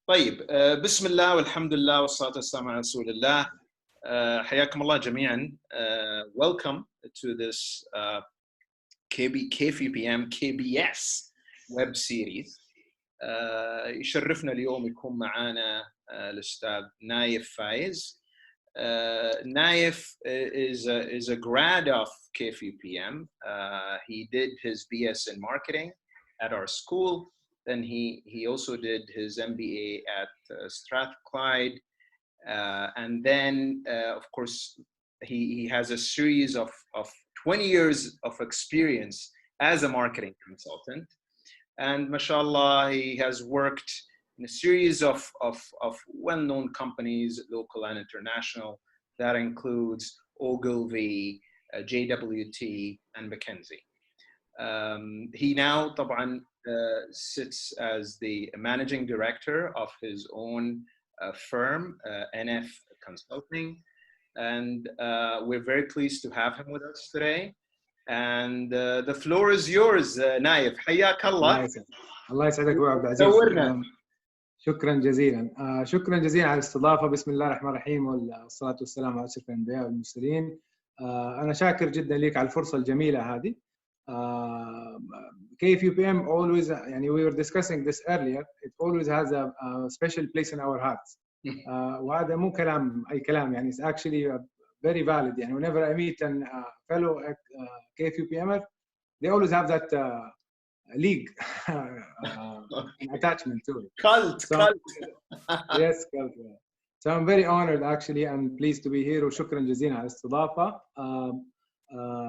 طيب بسم الله والحمد لله والصلاة والسلام على رسول الله. حياكم الله جميعا. Welcome to this KFUPM KBS WebSeries. يشرفنا اليوم يكون معنا الأستاذ نايف فايز. Nayef is a grad of KFUPM. He did his BS in marketing at our school. Then he also did his MBA at Strathclyde. And then, of course, he has a series of 20 years of experience as a marketing consultant. And mashallah, he has worked in a series of well-known companies, local and international. That includes Ogilvy, JWT, and McKinsey. He now طبعا sits as the managing director of his own firm, NF Consulting. And we're very pleased to have him with us today. And the floor is yours, Nayef. حياك الله. الله يسعدك ابو عبد العزيز. شكرا جزيلا. شكرا جزيلا على الاستضافه. بسم الله الرحمن الرحيم والصلاه والسلام على اشرف الانبياء والمرسلين. انا شاكر جدا لك على الفرصه الجميله هذه. KFUPM always, يعني we were discussing this earlier, it always has a special place in our hearts. وهذا مو كلام اي كلام, يعني it's actually very valid. يعني whenever I meet a fellow KFUPMer, they always have that league attachment to it. Cult. Yes, cult. So I'm very honored actually and pleased to be here. وشكرا جزيلا على الاستضافة.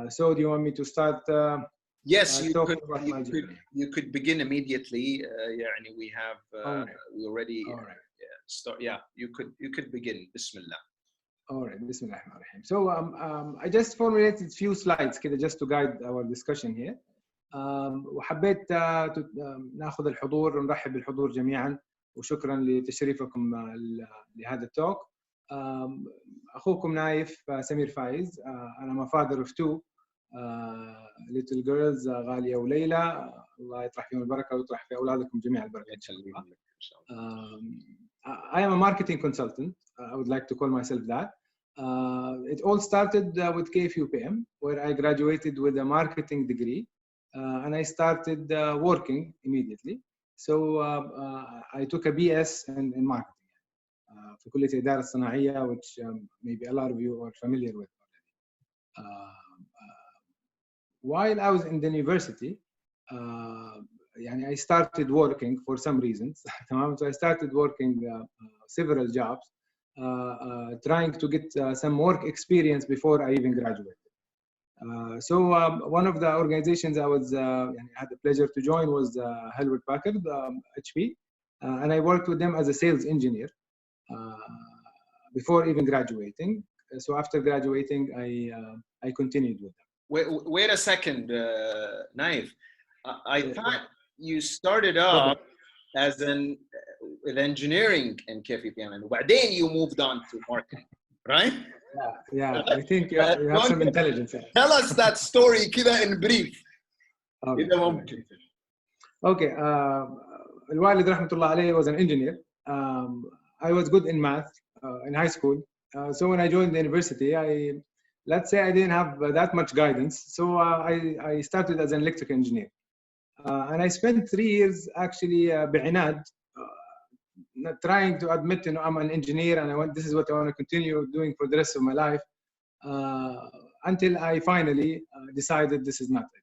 So do you want me to start? Yes, you could begin immediately. يعني we have we already start. Yeah, you could begin. Bismillah. All right, Bismillah ar-Rahman ar-Rahim. So I just formulated a few slides كده just to guide our discussion here. وحبيت ناخذ الحضور ونرحب بالحضور جميعا وشكرا لتشريفكم لهذا التوك. اخوكم نايف سمير فايز. انا father of two little girls, غالية وليلى. الله يطرح فيهم البركة ويطرح في أولادكم جميع البركة إن شاء الله. I am a marketing consultant. I would like to call myself that. It all started with KFUPM, where I graduated with a marketing degree. And I started working immediately. So I took a BS in marketing في كلية الإدارة الصناعية, which maybe a lot of you are familiar with already. While I was in the university, يعني I started working for some reasons. So I started working several jobs, trying to get some work experience before I even graduated. So one of the organizations I had the pleasure to join was Hewlett Packard, HP, and I worked with them as a sales engineer before even graduating. So after graduating, I continued with them. Wait a second, Nayef. I thought you started off as with engineering in KFUPM, and then you moved on to marketing, right? Yeah, I think you have some intelligence. Tell us that story كده in brief. إذا ممكن. Okay. الوالد رحمة الله عليه was an engineer. I was good in math in high school. So when I joined the university, let's say I didn't have that much guidance. So I started as an electrical engineer. And I spent 3 years actually بعناد, trying to admit, I'm an engineer and this is what I want to continue doing for the rest of my life, until I finally decided this is not it.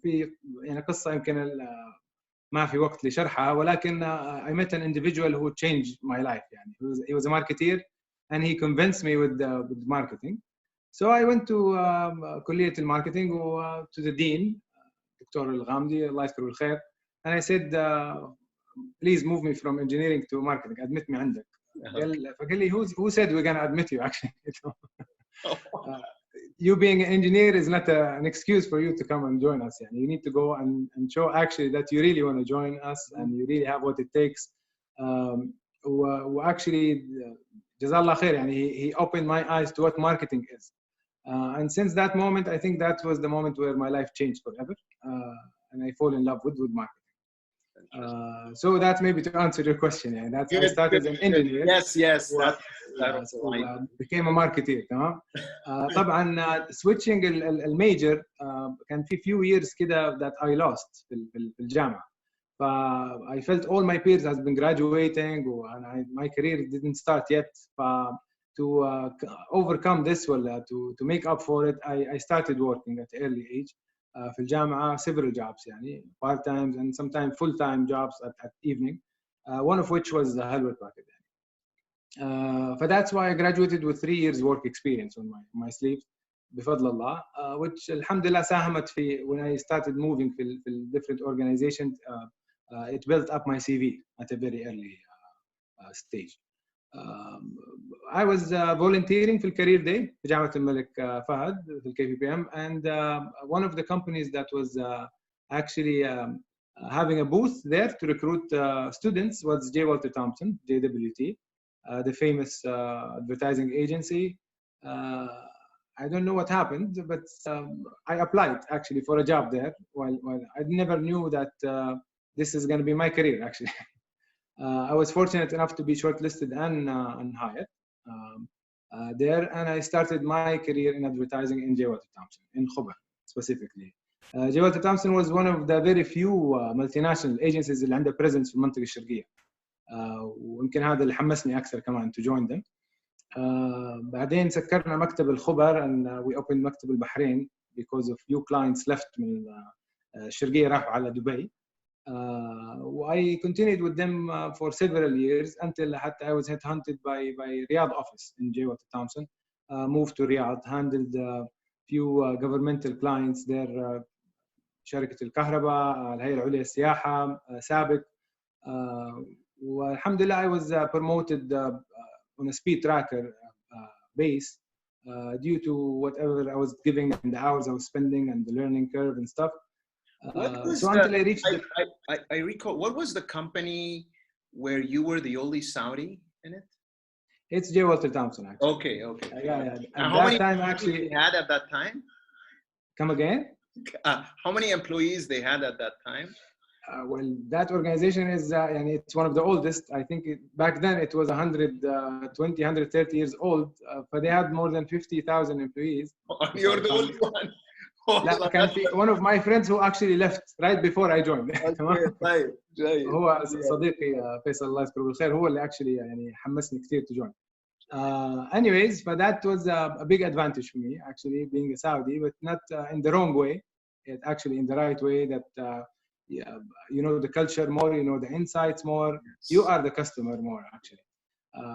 في يعني قصة يمكن ما في وقت لشرحها, ولكن I met an individual who changed my life. يعني he was a marketeer and he convinced me with marketing. So I went to كلية الماركتينج to the dean, دكتور الغامدي الله يذكره بالخير, and I said please move me from engineering to marketing, admit me عندك. فقال لي who said we're gonna admit you actually? You being an engineer is not an excuse for you to come and join us. يعني you need to go and show actually that you really want to join us and you really have what it takes. وactually جزاه الله خير, يعني he opened my eyes to what marketing is. And since that moment, I think that was the moment where my life changed forever, and I fall in love with marketing. Interesting. So that's maybe to answer your question. Yeah, that's I Good, started good, as an good. engineer. Yes, that was So fine. became a marketeer. تمام. طبعا switching الميجر كان في few years كده that I lost في الجامعة. I felt all my peers has been graduating and my career didn't start yet. To overcome this ولا to make up for it, I started working at early age في الجامعة several jobs يعني part times and sometimes full time jobs at evening, one of which was the halwa packet. That's why I graduated with 3 years work experience on my sleeve بفضل الله, which الحمد لله ساهمت في when I started moving في different organizations. It built up my CV at a very early stage. I was volunteering في الكارير داي في جامعة الملك فهد في KFUPM, and one of the companies that was actually having a booth there to recruit students was J. Walter Thompson, JWT, the famous advertising agency. I don't know what happened, but I applied actually for a job there. While I never knew that this is going to be my career actually. I was fortunate enough to be shortlisted and hired there, and I started my career in advertising in J. Walter Thompson in Khobar specifically. J. Walter Thompson was one of the very few multinational agencies اللي عندها presence في المنطقة الشرقية. ويمكن هذا اللي حمسني أكثر كمان to join them. بعدين سكرنا مكتب الخبر and we opened مكتب البحرين because of few clients left من الشرقية راحوا على دبي. I continued with them for several years until I was headhunted by Riyadh office in J. Walter Thompson. Moved to Riyadh, handled a few governmental clients there, شركة الكهرباء, الهيئة العليا للسياحة, سابق. والحمد لله I was promoted on a speed tracker base due to whatever I was giving and the hours I was spending and the learning curve and stuff. Until I reached I recall, what was the company where you were the only Saudi in it? It's J. Walter Thompson actually. Okay. Yeah. At how many time actually they had at that time? Come again? How many employees they had at that time? Well, that organization is it's one of the oldest. I think back then it was 120, 130 years old, but they had more than 50,000 employees. You're the only one. لا كان في one of my friends who actually left right before I joined. طيب. هو صديقي فيصل الله يذكره بالخير, هو اللي actually يعني حمسني كثير to join. Anyways, but that was a big advantage for me actually being a Saudi, but not in the wrong way. It actually in the right way that you know the culture more, you know the insights more, you are the customer more actually.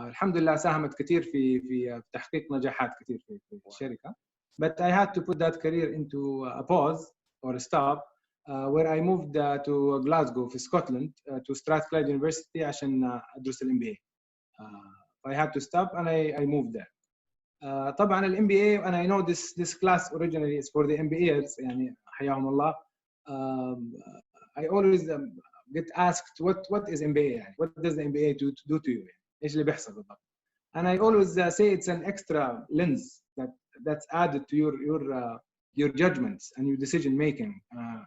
الحمد لله ساهمت كثير في تحقيق نجاحات كثير في الشركة. But I had to put that career into a pause or a stop where I moved to Glasgow في Scotland to Strathclyde University عشان أدرس ال MBA. I had to stop and I moved there. طبعا ال MBA, and I know this class originally is for the MBAs يعني حياهم الله. I always get asked what is MBA يعني? What does the MBA do to you يعني? إيش اللي بيحصل بالضبط? And I always say it's an extra lens that's added to your judgments and your decision making,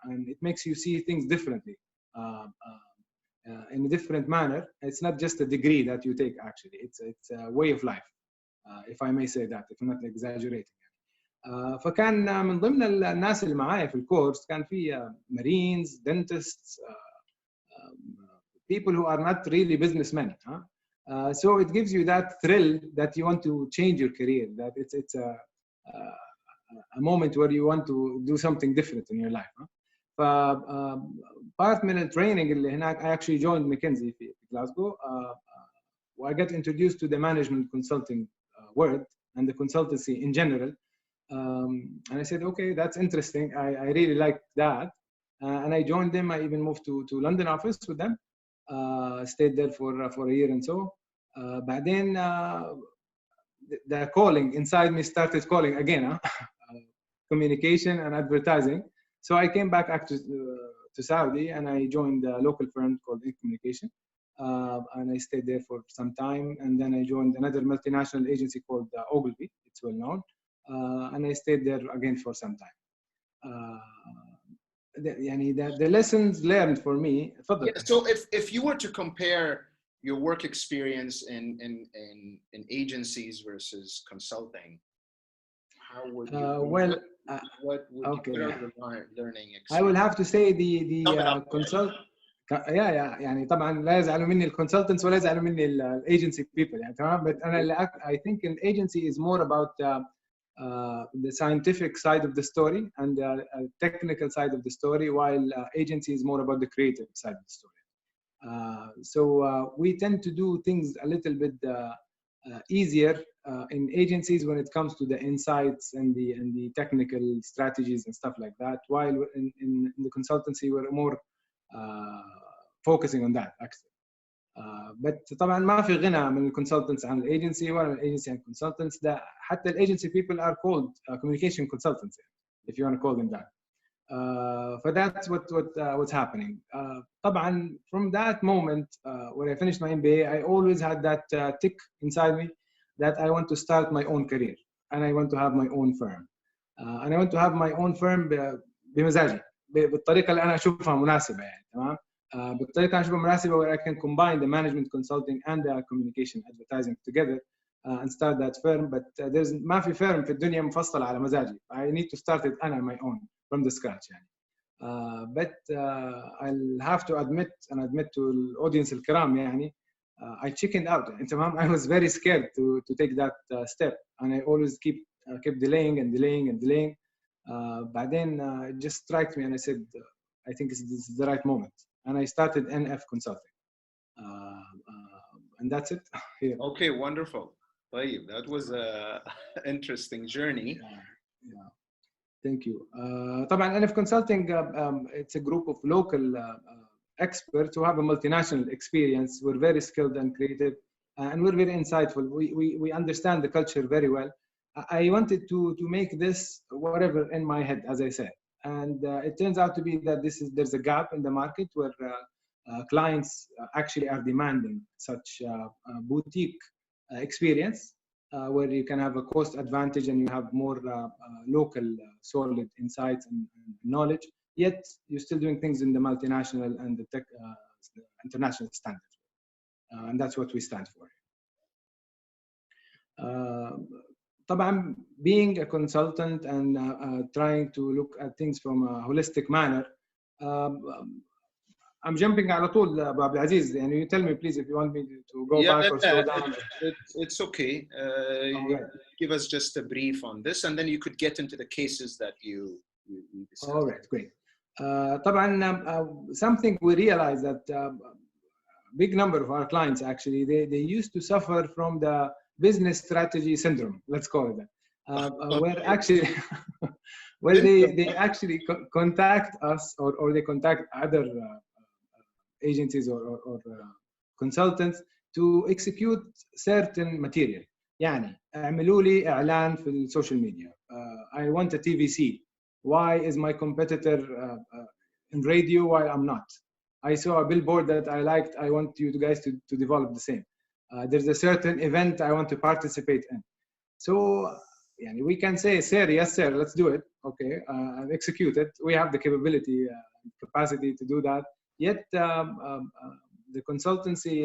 and it makes you see things differently, in a different manner. It's not just a degree that you take actually. It's a way of life, if I may say that, if I'm not exaggerating. فكان من ضمن الناس اللي معايا في الكورس كان في marines, dentists, people who are not really businessmen. So it gives you that thrill that you want to change your career, that it's a moment where you want to do something different in your life. Part من التريننج اللي هناك I actually joined McKinsey في Glasgow. I got introduced to the management consulting world and the consultancy in general. And I said, okay, that's interesting. I really like that. And I joined them. I even moved to London office with them. Stayed there for a year and so. بعدين the calling inside me started calling again, communication and advertising. So I came back to Saudi and I joined a local firm called Communication. And I stayed there for some time. And then I joined another multinational agency called Ogilvy. It's well known. And I stayed there again for some time. the lessons learned for me. Yeah, so if you were to compare your work experience in agencies versus consulting, how would you what would okay, you your learning experience? I will have to say the Sum it up. consult يعني طبعا لا يزعلوا مني الكونسلتنتس ولا يزعلوا مني الايجنسي people يعني تمام. But أنا I think an agency is more about the scientific side of the story and the technical side of the story, while agency is more about the creative side of the story. So we tend to do things a little bit easier in agencies when it comes to the insights and the technical strategies and stuff like that, while in the consultancy we're more focusing on that actually. But طبعا ما في غنى من الكونسلتنتس عن الايجنسي ولا من الايجنسي عن الكونسلتنتس. ده حتى الايجنسي people are called communication consultants if you want to call them that. So that's what's happening. طبعا from that moment when I finished my MBA, I always had that tick inside me that I want to start my own career and I want to have my own firm. And I want to have my own firm بمزاجي بالطريقة اللي أنا أشوفها مناسبة يعني تمام. بالطريقة أنا أشوفها مناسبة where I can combine the management consulting and the communication advertising together and start that firm. But there's ما في firm في الدنيا مفصل على مزاجي. I need to start it أنا my own from the scratch يعني. But I'll have to admit to the audience الكرام يعني I chickened out يعني تمام. I was very scared to take that step and I always kept delaying and delaying. بعدين it just struck me and I said I think this is the right moment and I started NF Consulting and that's it. Here. Okay, wonderful. That was an interesting journey. Yeah. Thank you. طبعا NF Consulting it's a group of local experts who have a multinational experience. We're very skilled and creative and we're very insightful. We understand the culture very well. I wanted to make this whatever in my head, as I said, and it turns out to be that there's a gap in the market where clients actually are demanding such boutique experience where you can have a cost advantage and you have more local solid insights and knowledge, yet you're still doing things in the multinational and the tech international standard, and that's what we stand for. طبعا being a consultant and trying to look at things from a holistic manner, I'm jumping على طول أبو عبد العزيز. يعني you tell me please if you want me to go back or slow down. It's okay. Give us just a brief on this and then you could get into the cases that you discussed. All right, great. طبعا something we realized that big number of our clients actually they used to suffer from the business strategy syndrome, let's call it that, where actually where they actually contact us or they contact other agencies or consultants to execute certain material. يعني اعملوا لي اعلان في السوشيال ميديا. I want a TVC. Why is my competitor in radio while I'm not? I saw a billboard that I liked. I want you guys to develop the same. There's a certain event I want to participate in. So yani, we can say, sir, yes, sir, let's do it. Okay, and execute it. We have the capability, capacity to do that. Yet the consultancy,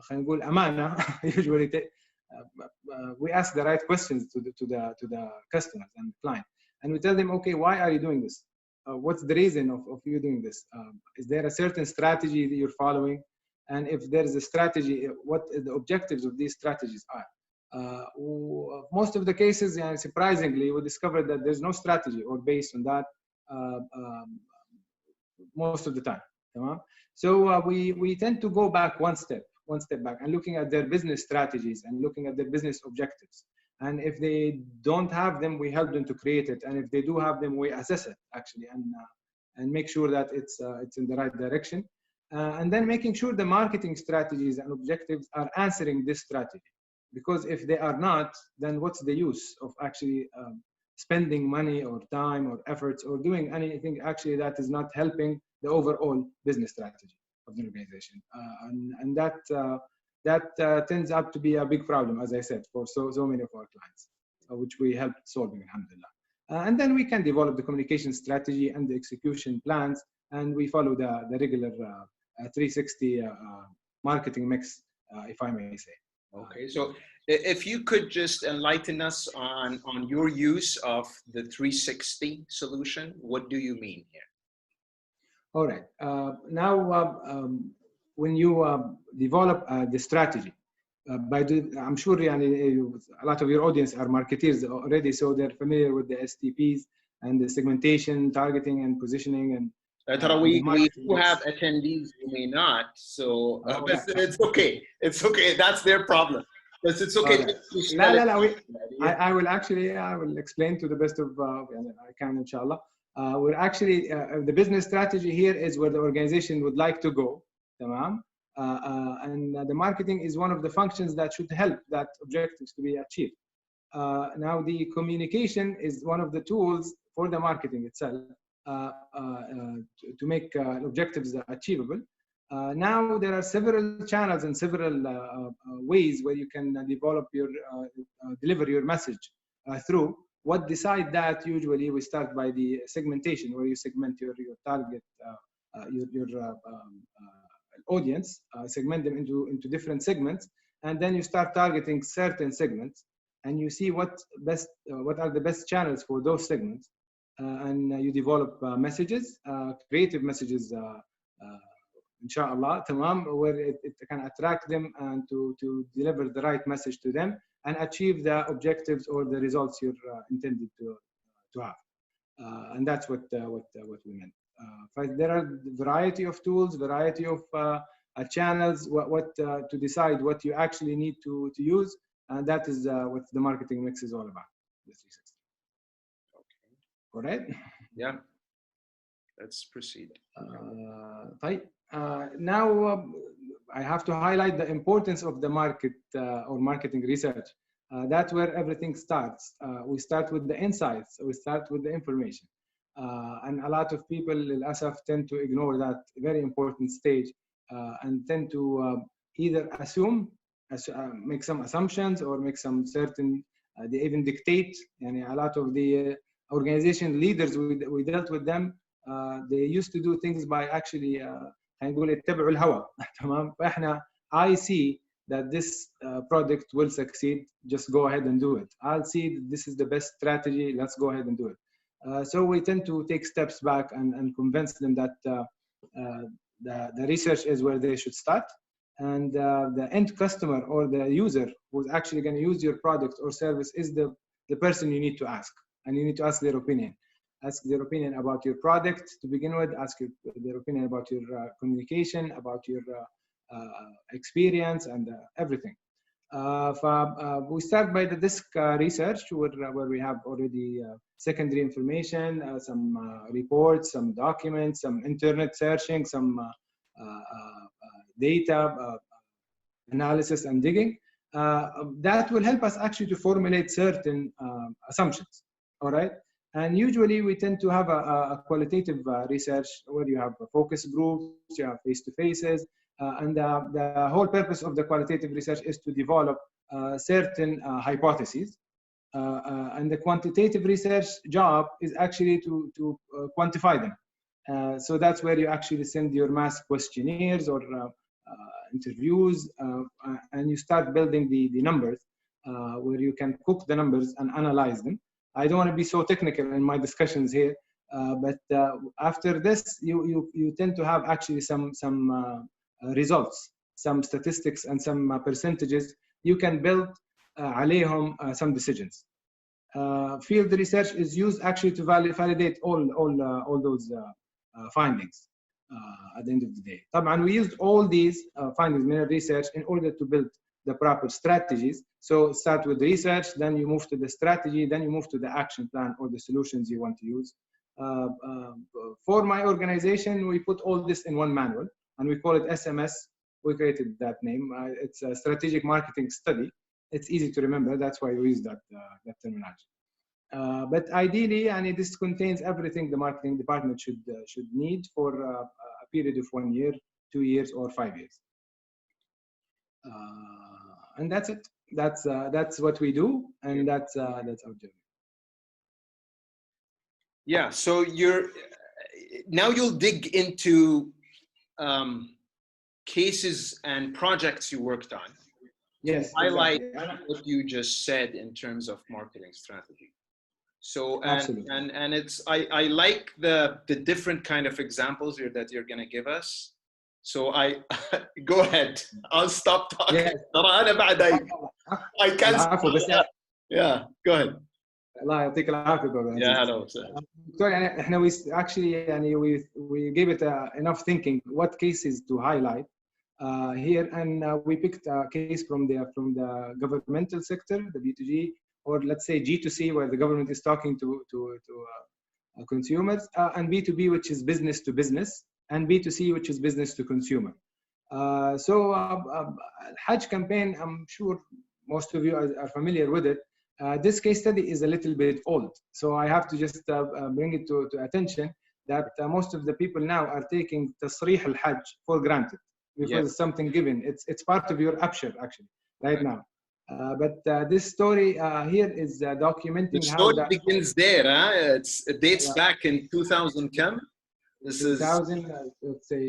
خلينا نقول أمانة, usually we ask the right questions to the customers and the client, and we tell them, okay, why are you doing this? What's the reason of you doing this? Is there a certain strategy that you're following? And if there is a strategy, what the objectives of these strategies are. Most of the cases, surprisingly, we discovered that there's no strategy or based on that most of the time. So we tend to go back one step back and looking at their business strategies and looking at their business objectives. And if they don't have them, we help them to create it. And if they do have them, we assess it actually and make sure that it's in the right direction. And then making sure the marketing strategies and objectives are answering this strategy. Because if they are not, then what's the use of actually spending money or time or efforts or doing anything actually that is not helping the overall business strategy of the organization. And that turns out to be a big problem, as I said, for so many of our clients, which we helped solving, alhamdulillah. And then we can develop the communication strategy and the execution plans, and we follow the regular 360 marketing mix, if I may say. Okay, so if you could just enlighten us on your use of the 360 solution, what do you mean here? All right. Now, when you develop the strategy, I'm sure a lot of your audience are marketeers already, so they're familiar with the STPs and the segmentation, targeting, and positioning. And we do have attendees who may not, so but it's okay. It's okay. That's their problem. But it's okay. Right. I will explain to the best of I can, inshallah. We're actually the business strategy here is where the organization would like to go. Tamam. And the marketing is one of the functions that should help that objectives to be achieved. Now, the communication is one of the tools for the marketing itself to make objectives achievable. Now, there are several channels and several ways where you can develop your deliver your message through. What decide that? Usually, we start by the segmentation, where you segment your target, your audience, segment them into different segments, and then you start targeting certain segments, and you see what are the best channels for those segments, and you develop messages, creative messages, inshallah, tamam, where it can attract them and to deliver the right message to them and achieve the objectives or the results you're intended to have, and that's what we meant. There are a variety of tools, variety of channels, what to decide what you actually need to use, and that is what the marketing mix is all about. The 360. Okay. All right. Yeah. Let's proceed. Now I have to highlight the importance of the market or marketing research. That's where everything starts. We start with the insights. We start with the information. And a lot of people, للأسف, tend to ignore that very important stage and tend to either assume, make some assumptions, or make some certain, they even dictate. And a lot of the organization leaders, we dealt with them, they used to do things by actually هنقول اتبعوا الهوى. تمام. فإحنا I see that this product will succeed, just go ahead and do it. I'll see that this is the best strategy, let's go ahead and do it. So we tend to take steps back and convince them that the research is where they should start, and the end customer or the user who's actually going to use your product or service is the person you need to ask, and you need to ask their opinion. Ask their opinion about your product to begin with, ask their opinion about your communication, about your experience, and everything. We start by the disk research, where we have already secondary information, some reports, some documents, some internet searching, some data analysis and digging. That will help us actually to formulate certain assumptions. All right. And usually we tend to have a qualitative research where you have focus groups, you have face-to-faces, and the whole purpose of the qualitative research is to develop certain hypotheses. And the quantitative research job is actually to quantify them. So that's where you actually send your mass questionnaires or interviews, and you start building the numbers, where you can cook the numbers and analyze them. I don't want to be so technical in my discussions here, but after this, you tend to have actually some results, some statistics, and some percentages. You can build عليهم some decisions. Field research is used actually to validate all those findings at the end of the day. طبعا we used all these findings in research in order to build the proper strategies. So start with research, then you move to the strategy, then you move to the action plan or the solutions you want to use. For my organization, we put all this in one manual, and we call it SMS. We created that name. It's a strategic marketing study. It's easy to remember. That's why we use that terminology. But ideally, and this contains everything the marketing department should need for a period of 1 year, 2 years, or 5 years. And that's it. That's what we do, and that's our journey. Yeah, so now you'll dig into cases and projects you worked on. Yes, Highlight exactly. what you just said in terms of marketing strategy. So Absolutely. and it's I like the different kind of examples here that you're going to give us. So I go ahead. I'll stop talking. Yes. ترى أنا بعد I can't. العفو بس يعني Yeah, go ahead. الله يعطيك العافيه ابو Yeah, العزيز. hello. Sir. دكتور يعني احنا actually يعني we gave it enough thinking what cases to highlight here, and we picked a case from the governmental sector, the B2G, or let's say G2C, where the government is talking to consumers, and B2B, which is business to business, and B2C, which is business to consumer. So Hajj campaign, I'm sure most of you are familiar with it. This case study is a little bit old, so I have to just bring it to attention that most of the people now are taking tasrih al-Hajj for granted because it's something given. It's part of your upshur actually right now. But this story here is documenting The how story that begins there. Huh? It dates back in 2000. This 2000, let's say,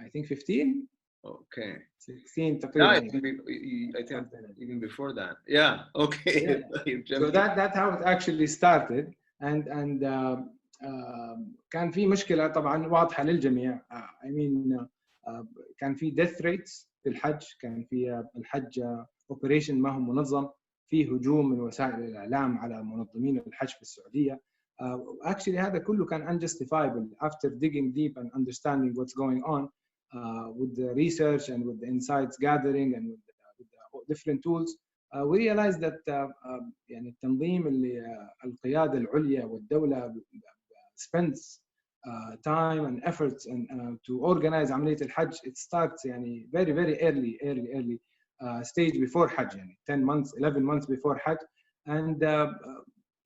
I think 15. Okay. 16 Yeah, تقريبا. I think even before that. Yeah. Okay. Yeah. So that's how it actually started, and كان في مشكلة طبعا واضحة للجميع. I mean كان في death rates في الحج، كان في الحج operation ما هو منظم، في هجوم من وسائل الإعلام على منظمين الحج في السعودية. Actually هذا كله كان unjustifiable after digging deep and understanding what's going on with the research and with the insights gathering and with the different tools. We realized that يعني التنظيم اللي القيادة العليا والدولة spends time and efforts and to organize عملية الحج. It starts يعني very early stage before حج، يعني 10 months 11 months before حج. and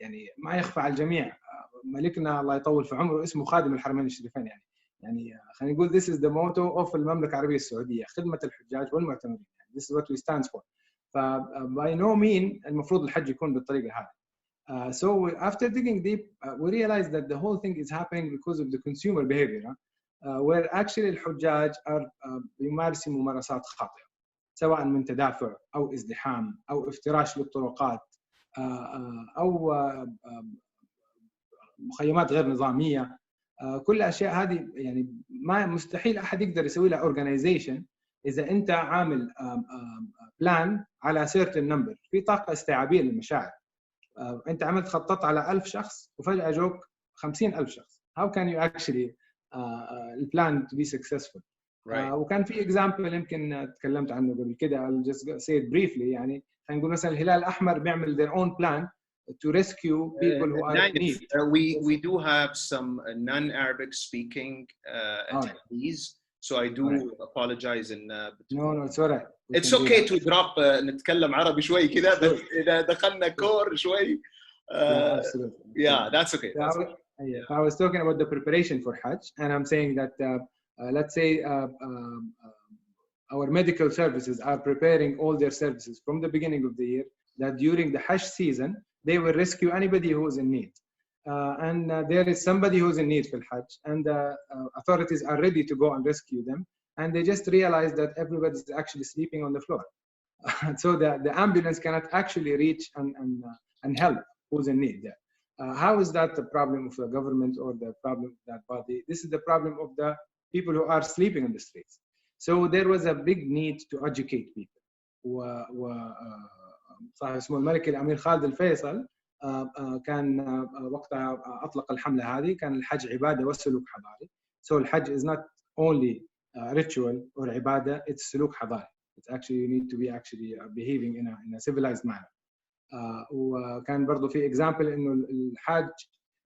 يعني ما يخفى على الجميع ملكنا الله يطول في عمره اسمه خادم الحرمين الشريفين، يعني خلينا نقول this is the motto of المملكة العربية السعودية، خدمة الحجاج والمعتمرين. This is what we stand for. by no mean المفروض الحج يكون بالطريقة هذه. So after digging deep, we realized that the whole thing is happening because of the consumer behavior, where actually الحجاج are يمارسوا ممارسات خاطئة، سواء من تدافع أو ازدحام أو افتراش للطرقات أو مخيمات غير نظامية. كل الأشياء هذه يعني ما مستحيل أحد يقدر يسوي لها organization إذا أنت عامل بلان على certain number. في طاقة استيعابية للمشاعر. أنت عملت خطط على 1000 شخص وفجأة جوك 50,000 شخص. How can you actually plan to be successful? وكان في example يمكن تكلمت عنه قبل كده. I'll just say it briefly. يعني خلينا نقول مثلا الهلال الأحمر بيعمل their own plan to rescue people who are in need. We do have some non-Arabic speaking attendees, so I do apologize. No, it's alright. It's okay to drop نتكلم عربي شوي كذا، بس إذا دخلنا كور شوي. Yeah, that's okay. I was talking about the preparation for Hajj, and I'm saying that let's say our medical services are preparing all their services from the beginning of the year, that during the Hajj season they will rescue anybody who is in need. And there is somebody who's in need for Hajj, and the authorities are ready to go and rescue them, and they just realize that everybody is actually sleeping on the floor. So the ambulance cannot actually reach and help who's in need there. How is that the problem of the government or the problem of that body? This is the problem of the people who are sleeping on the streets. So there was a big need to educate people. صاحب اسمه الملك الأمير خالد الفيصل كان وقتها أطلق الحملة هذه. كان الحج عبادة وسلوك حضاري. So الحج is not only ritual or عبادة, it's سلوك حضاري. It's actually you need to be actually behaving in a civilized manner. وكان برضو في example إنه الحاج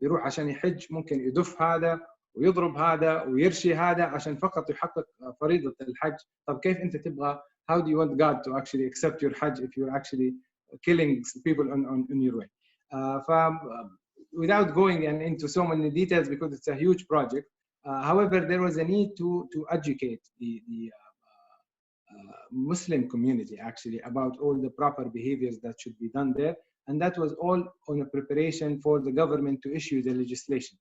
يروح عشان يحج ممكن يدف هذا ويضرب هذا ويرشي هذا عشان فقط يحقق فريضة الحج. طب كيف أنت تبغى how do you want God to actually accept your Hajj if you're actually killing people on your way? Without going into so many details, because it's a huge project, however, there was a need to educate the Muslim community actually about all the proper behaviors that should be done there, and that was all on a preparation for the government to issue the legislation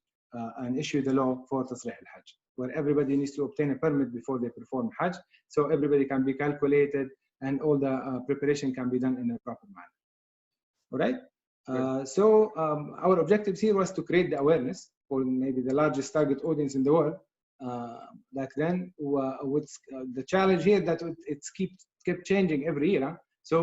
and issue the law for Tasrih al-Hajj, where everybody needs to obtain a permit before they perform Hajj, so everybody can be calculated and all the preparation can be done in a proper manner. All right. So our objectives here was to create the awareness for maybe the largest target audience in the world back then. With the challenge here that it's kept changing every year. So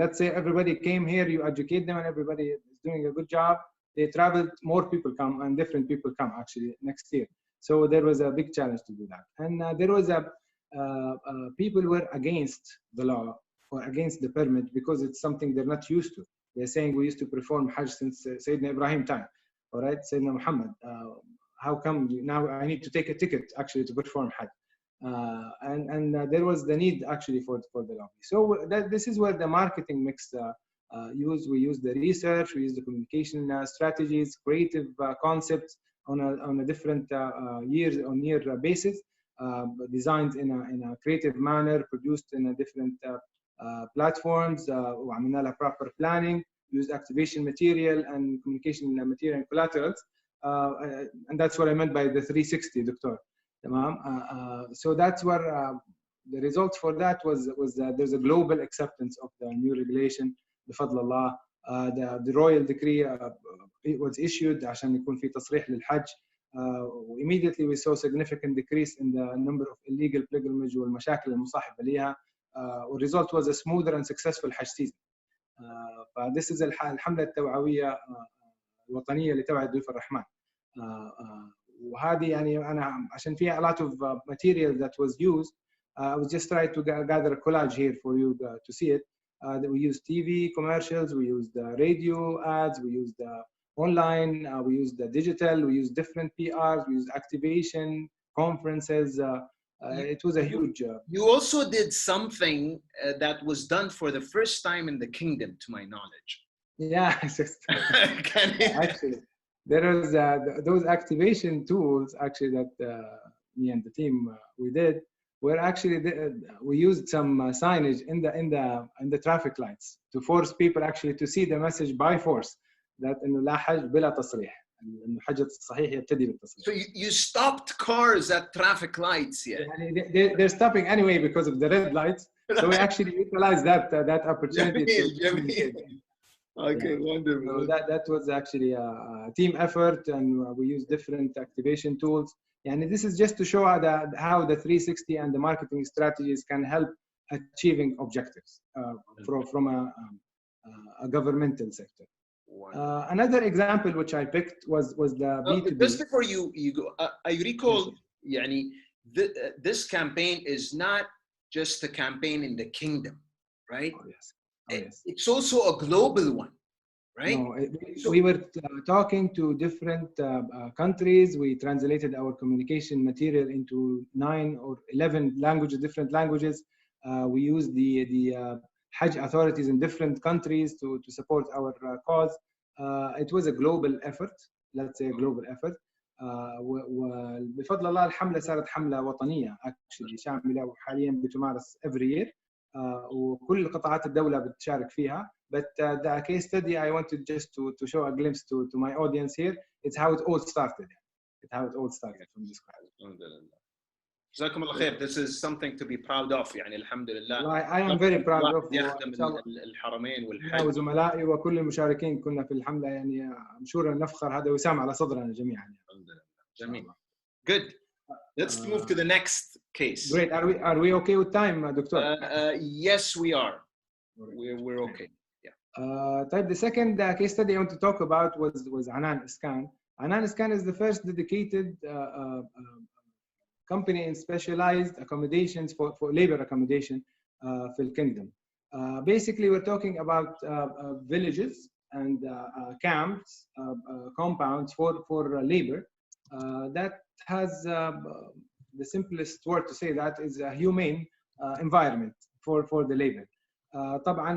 let's say everybody came here, you educate them, and everybody is doing a good job. They traveled, more people come, and different people come actually next year. So there was a big challenge to do that, and there was people were against the law or against the permit because it's something they're not used to. They're saying we used to perform Hajj since Sayyidina Ibrahim time, all right, Sayyidina Muhammad. How come now I need to take a ticket actually to perform Hajj? And there was the need actually for the lobby. So this is where the marketing mix used. We use the research, we use the communication strategies, creative concepts on a different year-on-year basis, designed in a creative manner, produced in a different platforms, وعملنا لها proper planning, used activation material and communication material and collaterals, and that's what I meant by the 360, Doctor. So that's where the results for that was there's a global acceptance of the new regulation, بفضل الله. The royal decree it was issued عشان يكون في تصريح للحج. Immediately we saw significant decrease in the number of illegal pilgrimage والمشاكل المصاحبة لها. والresult was a smoother and successful Hajj season. فthis is الحملة التوعوية الوطنية اللي تبعت ضيوف الرحمن. وهذه يعني أنا عشان فيها a lot of material that was used. I was just trying to gather a collage here for you to see it. We used TV commercials, we used radio ads, we used online, we used the digital, we used different PRs, we used activation, conferences. It was a huge... You also did something that was done for the first time in the kingdom, to my knowledge. Yeah, actually, there was those activation tools actually that me and the team we did. Where actually we used some signage in the traffic lights to force people actually to see the message by force that إنه لا حج بلا تصريح. إنه حجة الصحيح يبتدي بالتصريح. So you stopped cars at traffic lights, yeah? They're stopping anyway because of the red lights. So we actually utilized that opportunity. Okay, wonderful. So that was actually a team effort, and we used different activation tools. And this is just to show how the 360 and the marketing strategies can help achieving objectives from a governmental sector. Another example which I picked was the B2B. Just before you go, I recall, يعني, this campaign is not just a campaign in the kingdom, right? Oh, yes. Oh, yes. It's also a global one, right? No, we were talking to different countries. We translated our communication material into 9 or 11 languages, different languages. We used the Hajj authorities in different countries to support our cause. It was a global effort, let's say a global effort. وبفضل الله الحملة صارت حملة وطنية actually شاملة وحاليا بتمارس every year. وكل قطاعات الدولة بتشارك فيها. But the case study I wanted just to show a glimpse to my audience here. It's how it all started. It's how it all started from this crisis. جزاكم الله خير. This is something to be proud of. يعني الحمد لله. I am very proud of يخدم الحرمين والحج. وزملائي وكل المشاركين كنا في الحملة يعني مشورا نفخر هذا وسام على صدرنا جميعا. الحمد لله. جميل. Good. Let's move to the next case. Great. Are we okay with time, Doctor? Yes, we are. We're okay. Yeah. طيب, the second case study I want to talk about was Anan Iskan. Anan Iskan is the first dedicated company in specialized accommodations for labor accommodation for the kingdom. Basically, we're talking about villages and camps, compounds for labor that has the simplest word to say that is a humane environment for the labor. طبعا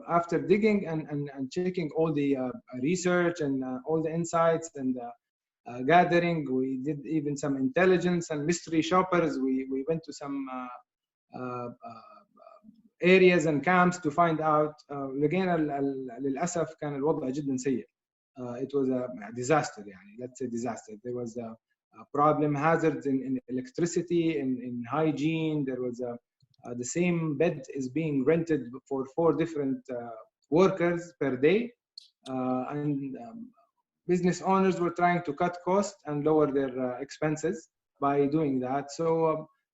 after digging and checking all the research and all the insights and gathering, we did even some intelligence and mystery shoppers. We went to some areas and camps to find out. لقينا للأسف كان الوضع جدا سيء. It was a disaster يعني, let's say disaster. There was a problem, hazards in electricity, in hygiene. There was the same bed is being rented for 4 different workers per day, and business owners were trying to cut costs and lower their expenses by doing that. So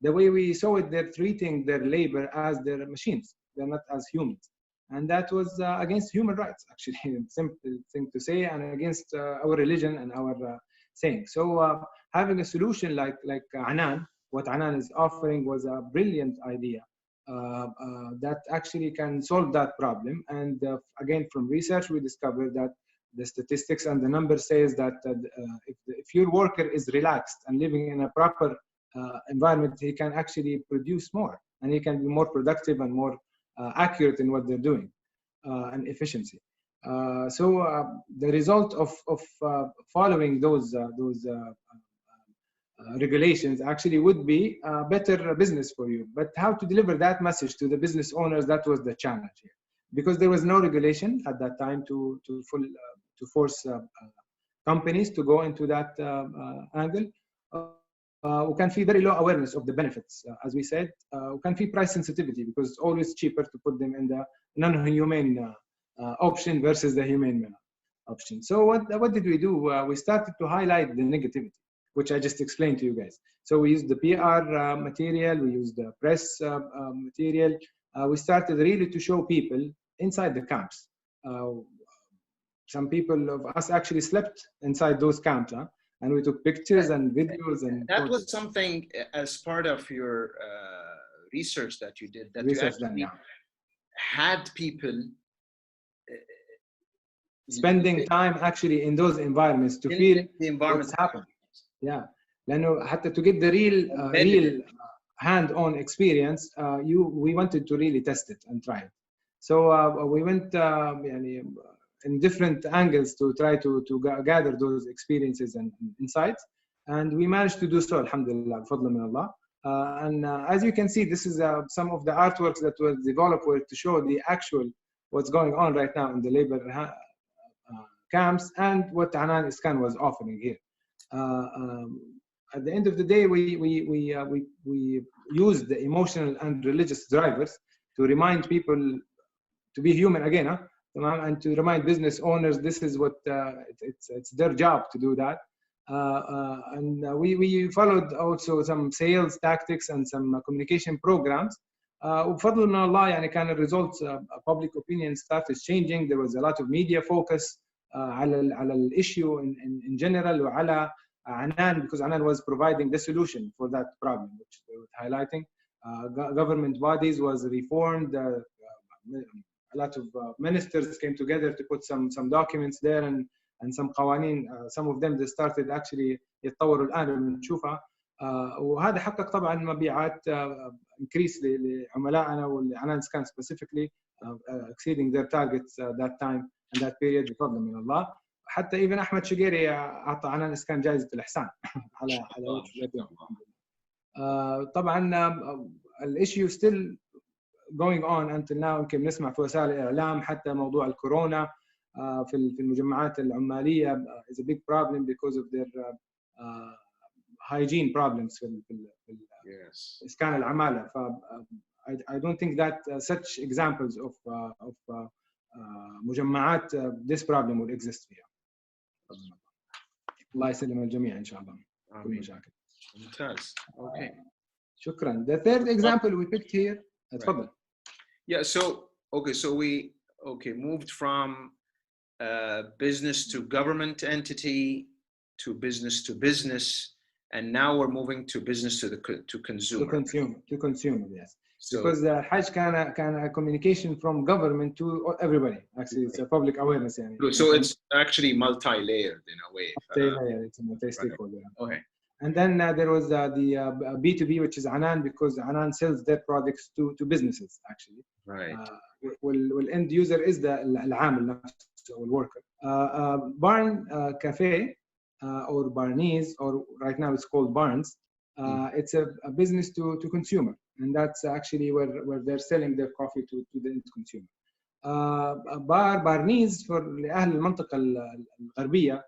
the way we saw it, they're treating their labor as their machines. They're not as humans. And that was against human rights, actually, simple thing to say, and against our religion and our saying. So having a solution like Anan, what Anan is offering was a brilliant idea that actually can solve that problem. And again, from research, we discovered that the statistics and the number says that if your worker is relaxed and living in a proper environment, he can actually produce more, and he can be more productive and more accurate in what they're doing, and efficiency. So the result of following those regulations actually would be better business for you. But how to deliver that message to the business owners, that was the challenge here, because there was no regulation at that time to force companies to go into that angle. وكان في very low awareness of the benefits, as we said. وكان في price sensitivity, because it's always cheaper to put them in the non-humane option versus the humane option. So what did we do? We started to highlight the negativity, which I just explained to you guys. So we used the PR material, we used the press material. We started really to show people inside the camps. Some people of us actually slept inside those camps, and we took pictures and videos. And that was something as part of your research that you did, that research you actually had people spending time actually in those environments to feel the environment what's happening. Yeah, لأنه حتى to get the real hand-on experience, we wanted to really test it and try it. So we went in different angles to try to gather those experiences and insights, and we managed to do so, alhamdulillah, بفضل من الله. And as you can see, this is some of the artworks that were developed to show the actual what's going on right now in the labor camps and what Anan Iskan was offering here. At the end of the day, we used the emotional and religious drivers to remind people to be human again, and to remind business owners this is what it's their job to do that. And we followed also some sales tactics and some communication programs. وبفضل من الله يعني كان results, public opinion started changing. There was a lot of media focus على الissue in general, وعلى Anan, because Anan was providing the solution for that problem, which they were highlighting. Government bodies was reformed. A lot of ministers came together to put some documents there and some قوانين. Some of them they started actually يتطوروا الآن بنشوفها. وهذا حقق طبعا مبيعات increase لعملائنا والعنان سكان specifically exceeding their targets that time and that period بفضل من الله. حتى even أحمد شقيري أعطى عنان سكان جائزة الإحسان على طبعا الissue still going on until now. يمكن نسمع في وسائل الإعلام حتى موضوع الكورونا في المجمعات العمالية is a big problem because of their hygiene problems في إسكان العمالة. ف I don't think that such examples of مجمعات this problem would exist فيها. الله يسلم الجميع إن شاء الله. كل مشاكل. ممتاز. Okay. شكرا. The third example we picked here. تفضل. Yeah. So we moved from business to government entity to business, and now we're moving to business to consumer. To consumer, yes. So, because the Hajj can a communication from government to everybody. Actually, it's a public awareness. So it's actually multi-layered in a way. Multi-layered. It's a multi-stakeholder. Right. Okay. And then there was the B2B, which is Anan, because Anan sells their products to businesses actually. Right. End user is the العامل نفسه or worker. Barn Cafe or Barnese, or right now it's called Barnes. It's a business to consumer, and that's actually where they're selling their coffee to the end consumer. بارنيز for لأهل المنطقة الغربية,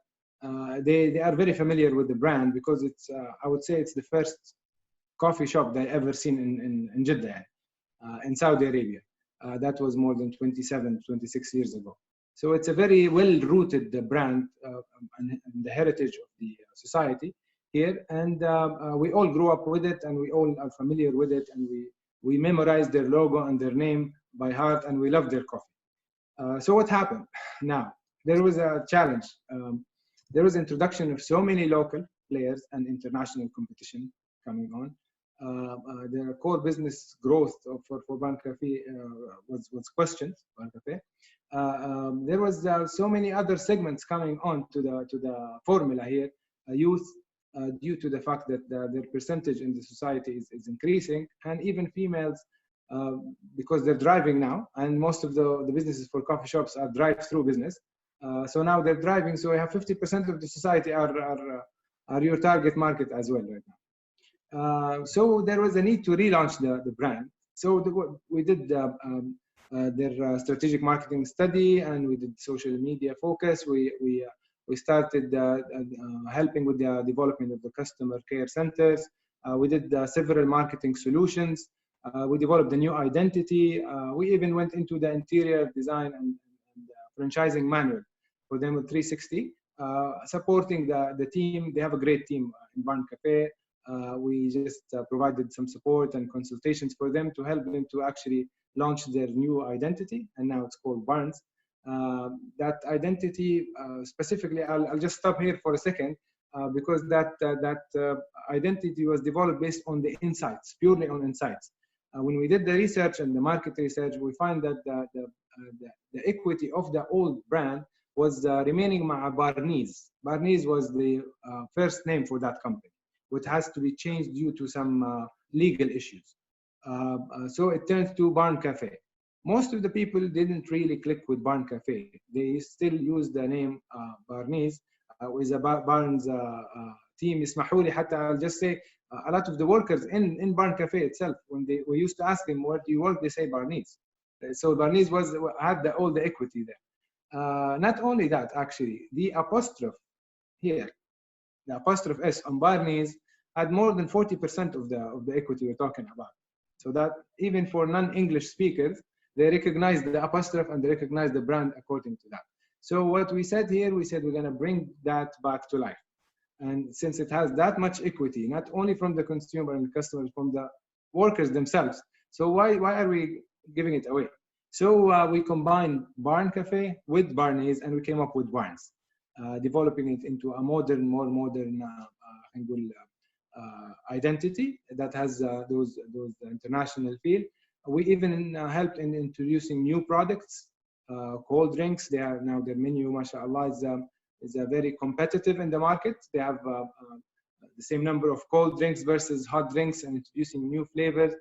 they are very familiar with the brand because it's I would say it's the first coffee shop they ever seen in Jeddah, in Saudi Arabia. That was more than 26 years ago. So it's a very well-rooted brand and the heritage of the society here, and we all grew up with it, and we all are familiar with it, and we memorized their logo and their name by heart, and we love their coffee. So what happened now? There was a challenge. There was introduction of so many local players and international competition coming on. The core business growth for Ban Cafe was questioned. Ban Cafe. There was so many other segments coming on to the formula here. Youth, due to the fact that their percentage in the society is increasing, and even females, because they're driving now, and most of the businesses for coffee shops are drive-through business. So now they're driving, so we have 50% of the society are your target market as well right now. So there was a need to relaunch the brand. So we did their strategic marketing study, and we did social media focus. We started helping with the development of the customer care centers. We did several marketing solutions. We developed a new identity. We even went into the interior design and franchising manual for them with 360, supporting the team. They have a great team in Barn Cafe. We just provided some support and consultations for them to help them to actually launch their new identity, and now it's called Barnes. That identity specifically, I'll just stop here for a second, because that identity was developed based on the insights, purely on insights. When we did the research and the market research, we find that the equity of the old brand was remaining مع Barnes. Barnes was the first name for that company, which has to be changed due to some legal issues. So it turned to Barn Cafe. Most of the people didn't really click with Barn Cafe. They still use the name Barnes. With a Barnes team, اسمحوا لي حتى I'll just say a lot of the workers in Barn Cafe itself, when we used to ask them, where do you work? They say Barnes. So Barnes had all the equity there. Not only that, actually, the apostrophe here, the apostrophe S on Barnes had more than 40% of the equity we're talking about. So that even for non-English speakers, they recognize the apostrophe and they recognize the brand according to that. So what we said here, we said we're going to bring that back to life. And since it has that much equity, not only from the consumer and the customers, from the workers themselves, so why are we giving it away? So we combined Barn Cafe with Barnes, and we came up with Barnes, developing it into a more modern identity that has those international feel. We even helped in introducing new products, cold drinks. They are now, their menu, mashallah, is very competitive in the market. They have the same number of cold drinks versus hot drinks, and introducing new flavors.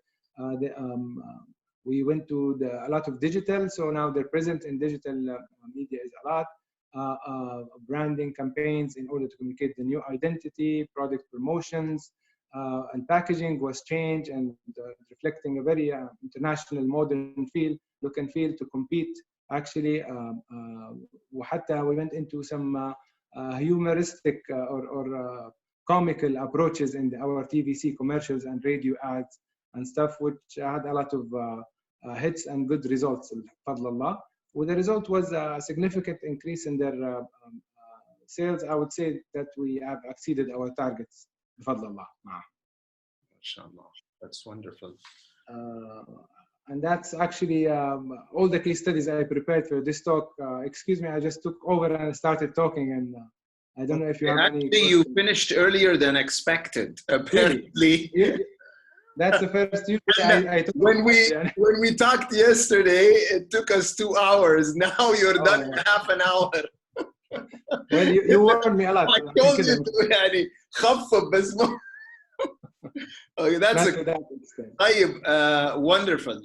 We went to a lot of digital, so now they're present in digital media is a lot. Branding campaigns in order to communicate the new identity, product promotions, and packaging was changed and reflecting a very international modern feel, look and feel to compete. Actually, وحتى we went into some humoristic or comical approaches in our TVC commercials and radio ads and stuff, which had a lot of hits and good results, fadlallah. Well, the result was a significant increase in their sales. I would say that we have exceeded our targets, fadlallah. MashaAllah, that's wonderful. And that's actually all the case studies I prepared for this talk. Excuse me, I just took over and started talking, and I don't know if you have any questions. You finished earlier than expected, apparently. Really? That's the first year I took. When we talked yesterday, it took us 2 hours. Now you're done in half an hour. Well, you warned me a lot. I told you to, يعني خفف بس ما. Okay, that's wonderful.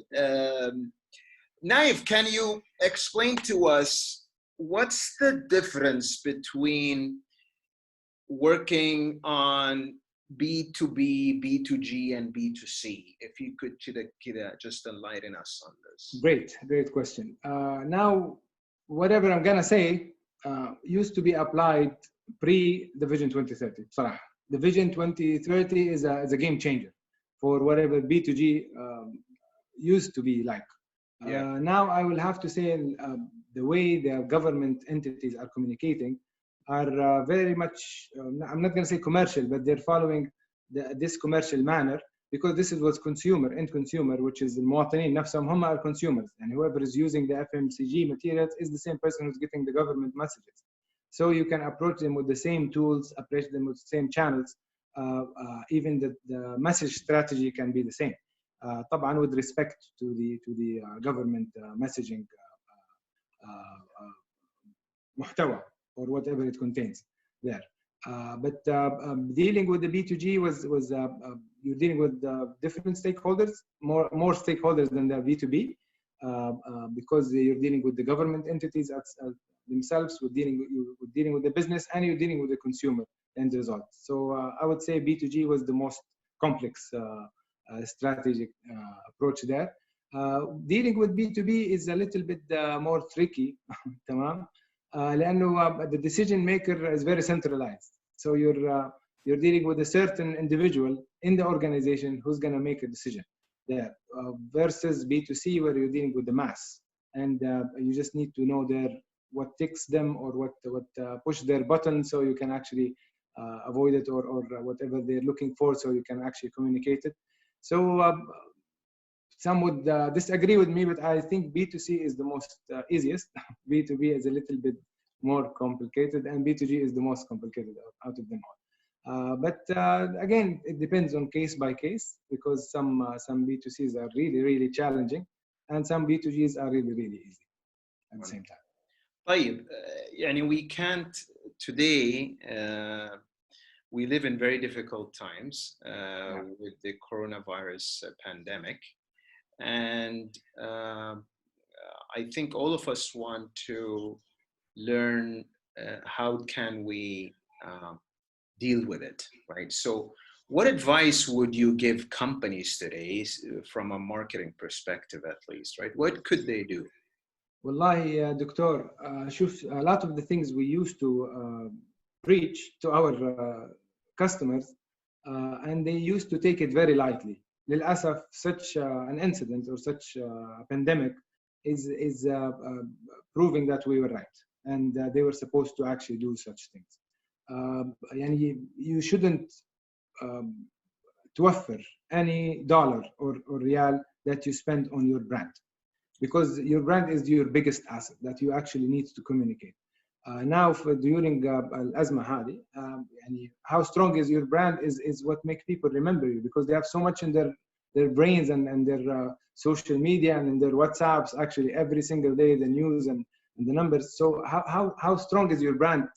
Nayef, can you explain to us what's the difference between working on B2B, B2G, and B2C? If you could just enlighten us on this. Great question. Now, whatever I'm gonna say used to be applied pre the Vision 2030. بصراحة. The Vision 2030 is a game changer for whatever B2G used to be like. Now I will have to say the way the government entities are communicating are very much, I'm not going to say commercial, but they're following this commercial manner, because this is what's end consumer, which is المواطنين نفسهم هم are consumers, and whoever is using the FMCG materials is the same person who's getting the government messages. So you can approach them with the same tools, approach them with the same channels, even the message strategy can be the same. طبعا with respect to the government messaging محتوى or whatever it contains there. But dealing with the B2G was you're dealing with different stakeholders, more stakeholders than the B2B, because you're dealing with the government entities themselves, you're dealing with the business, and you're dealing with the consumer end result. So I would say B2G was the most complex strategic approach there. Dealing with B2B is a little bit more tricky. تمام. لأنه the decision maker is very centralized. So you're dealing with a certain individual in the organization who's going to make a decision there, versus B2C where you're dealing with the mass, and you just need to know what ticks them or what push their button, so you can actually avoid it, or whatever they're looking for, so you can actually communicate it. So some would disagree with me, but I think B2C is the most easiest. B2B is a little bit more complicated, and B2G is the most complicated out of them all. But again, it depends on case by case, because some B2Cs are really, really challenging, and some B2Gs are really, really easy at the same time. طيب, we can't today. We live in very difficult times with the coronavirus pandemic. And I think all of us want to learn how can we deal with it, right? So what advice would you give companies today from a marketing perspective, at least, right? What could they do? والله دكتور, شوف, a lot of the things we used to preach to our customers, and they used to take it very lightly. للأسف, such an incident or such a pandemic is proving that we were right, and they were supposed to actually do such things. You shouldn't توفر any dollar or real that you spend on your brand, because your brand is your biggest asset that you actually need to communicate. Now, during الأزمة هذه, how strong is your brand is what makes people remember you, because they have so much in their brains and their social media and in their WhatsApps, actually every single day, the news and the numbers. So how strong is your brand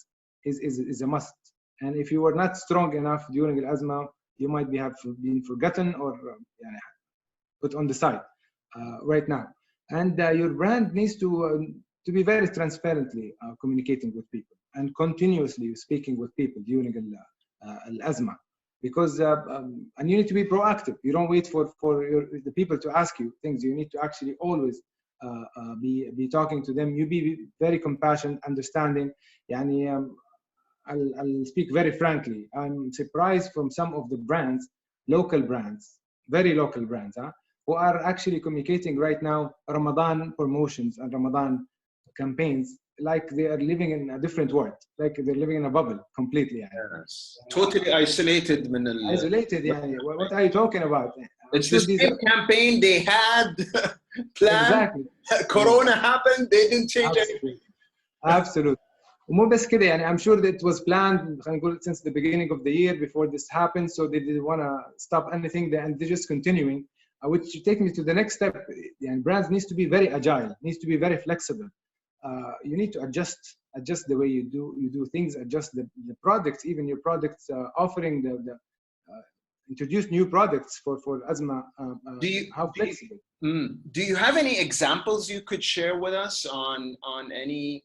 is a must. And if you were not strong enough during الأزمة, you might have been forgotten or put on the side right now. And your brand needs to be very transparently communicating with people and continuously speaking with people during الأزمة, because and you need to be proactive. You don't wait for the people to ask you things. You need to actually always be talking to them. You be very compassionate, understanding. I'll speak very frankly. I'm surprised from some of the brands, local brands, very local brands, who are actually communicating right now Ramadan promotions and Ramadan campaigns like they are living in a different world, like they're living in a bubble completely. Yes. Totally isolated. Isolated, what are you talking about? It's the same campaign they had planned. Exactly. Corona happened, they didn't change anything. Absolutely. ومو بس كده, I'm sure that it was planned since the beginning of the year before this happened, so they didn't want to stop anything, and they're just continuing, which takes me to the next step. Brands needs to be very agile, needs to be very flexible. You need to adjust the way you do things, adjust the products, even your products, offering introduce new products for Azma. How flexible? Do you have any examples you could share with us on any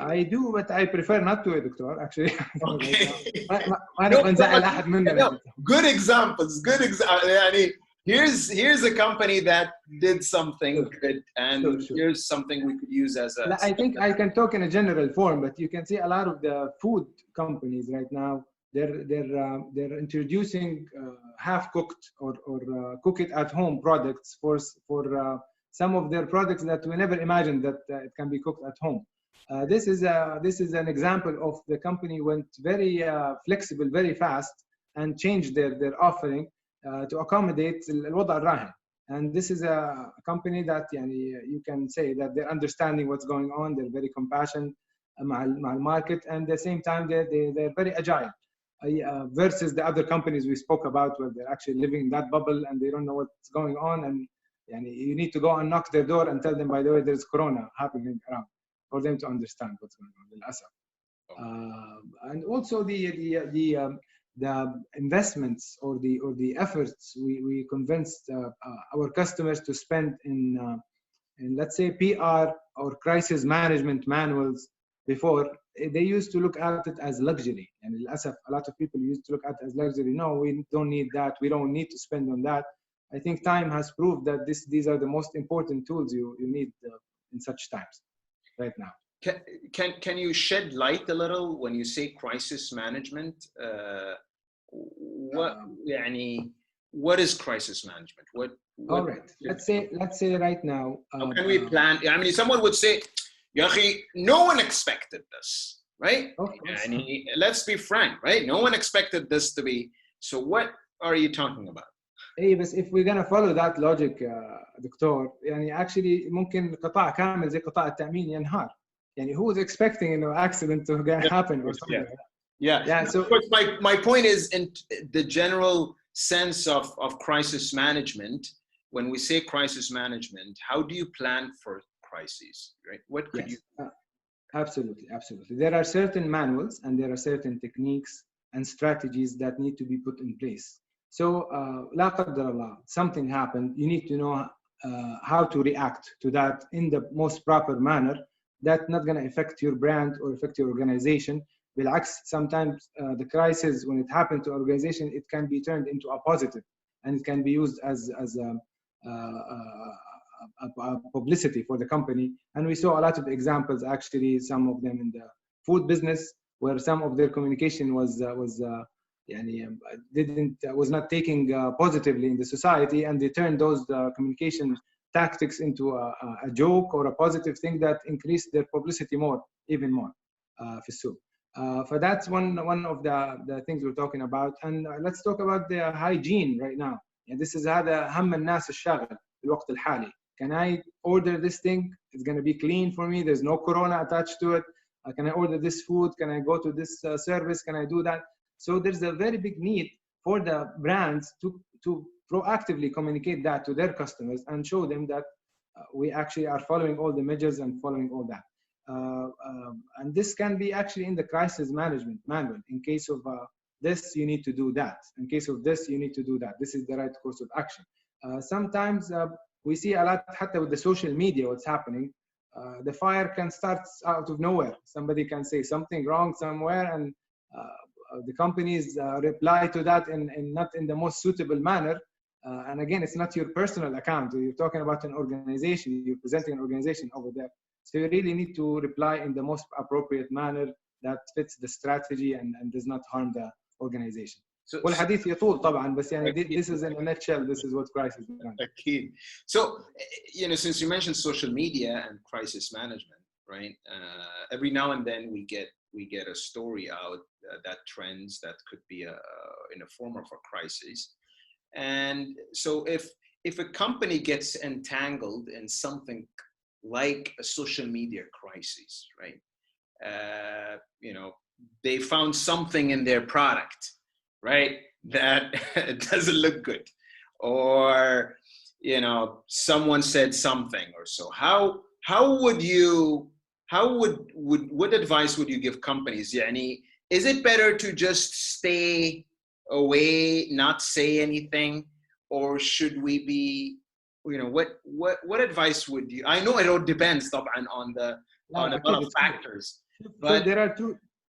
I do, but I prefer not to, Doctor, actually. Okay. ما No, نبغى نزعل أحد مننا. no, good examples. I mean, here's a company that did something good, and here's something we could use as a. I think I can talk in a general form, but you can see a lot of the food companies right now. They're introducing half-cooked or cook it at home products for some of their products that we never imagined that it can be cooked at home. This is an example of the company went very flexible, very fast, and changed their offering to accommodate الوضع الراهن. And this is a company that you can say that they're understanding what's going on. They're very compassionate مع market, and at the same time they're very agile versus the other companies we spoke about, where they're actually living in that bubble and they don't know what's going on. And you need to go and knock their door and tell them, by the way, there's corona happening around, for them to understand what's going on. And also the investments or the efforts we convinced our customers to spend in let's say PR or crisis management manuals. Before, they used to look at it as luxury, and a lot of people used to look at it as luxury. No, we don't need that. We don't need to spend on that. I think time has proved that these are the most important tools you need in such times right now. Can you shed light a little when you say crisis management? What is crisis management? What all right, let's say right now, how can we plan? I mean, someone would say, no one expected this, right? Let's be frank, right? No one expected this to be. So what are you talking about? بس if we're gonna follow that logic, دكتور, actually ممكن قطاع كامل زي قطاع التأمين ينهار. Who was expecting accident to happen or something? Yeah. So my point is, in the general sense of crisis management, when we say crisis management, how do you plan for crises, right? What could you? Absolutely. There are certain manuals and there are certain techniques and strategies that need to be put in place. So, لا قدر الله, something happened. You need to know how to react to that in the most proper manner. That's not going to affect your brand or affect your organization. بالعكس, sometimes the crisis, when it happened to organization, it can be turned into a positive, and it can be used as publicity for the company. And we saw a lot of examples, actually, some of them in the food business, where some of their communication was not taking positively in the society, and they turned those communication tactics into a joke or a positive thing that increased their publicity even more في السوق. So that's one of the things we're talking about. And let's talk about the hygiene right now. This is هذا هم الناس الشاغل في الوقت الحالي. Can I order this thing? It's going to be clean for me. There's no corona attached to it. Can I order this food? Can I go to this service? Can I do that? So there's a very big need for the brands to proactively communicate that to their customers and show them that we actually are following all the measures and following all that. And this can be actually in the crisis management manual. In case of this, you need to do that. In case of this, you need to do that. This is the right course of action. Sometimes we see a lot, حتى with the social media, what's happening. The fire can start out of nowhere. Somebody can say something wrong somewhere, and the companies reply to that in not in the most suitable manner. And again, it's not your personal account. You're talking about an organization. You're presenting an organization over there. So you really need to reply in the most appropriate manner that fits the strategy and does not harm the organization. والحديث يطول طبعا, بس this is in a nutshell. This is what crisis is. Okay. So, since you mentioned social media and crisis management, right? Every now and then we get a story out that trends that could be in a form of a crisis. And so if a company gets entangled in something like a social media crisis, right? They found something in their product, right, that doesn't look good, or someone said something or so. What advice would you give companies? Is it better to just stay away, not say anything, or should we be, what advice would you? I know it all depends طبعا on a lot of factors. But there are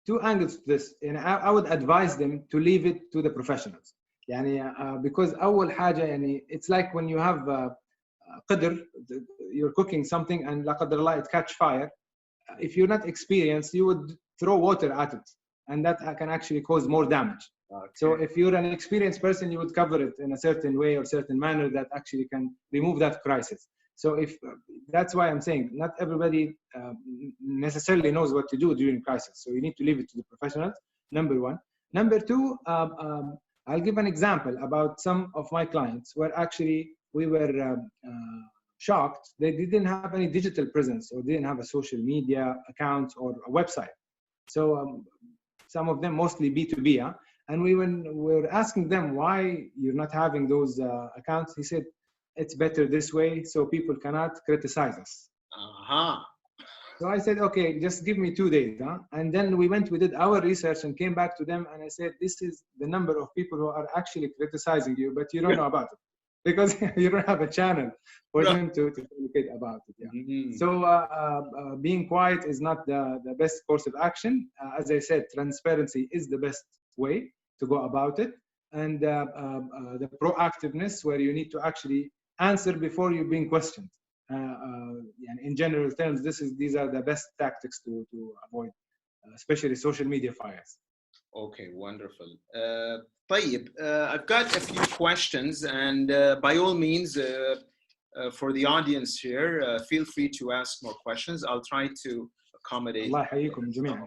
two angles to this, and I would advise them to leave it to the professionals. Because أول حاجة it's like when you have قدر, you're cooking something and لا قدر الله it catch fire. If you're not experienced, you would throw water at it, and that can actually cause more damage. Okay. So if you're an experienced person, you would cover it in a certain way or certain manner that actually can remove that crisis. So that's why I'm saying not everybody necessarily knows what to do during crisis. So you need to leave it to the professionals, number one. Number two, I'll give an example about some of my clients where actually we were shocked. They didn't have any digital presence or didn't have a social media account or a website. So some of them mostly B2B. And we were asking them why you're not having those accounts. He said, it's better this way so people cannot criticize us. So I said, okay, just give me 2 days. And then we did our research and came back to them. And I said, this is the number of people who are actually criticizing you, but you don't know about it because you don't have a channel for them to communicate about it. Yeah. So being quiet is not the best course of action. As I said, transparency is the best way to go about it. And the proactiveness where you need to actually answer before you're being questioned. In general terms, these are the best tactics to avoid, especially social media fires. Okay, wonderful. طيب, I've got a few questions, and by all means, for the audience here, feel free to ask more questions. I'll try to accommodate. الله يحييكم جميعا.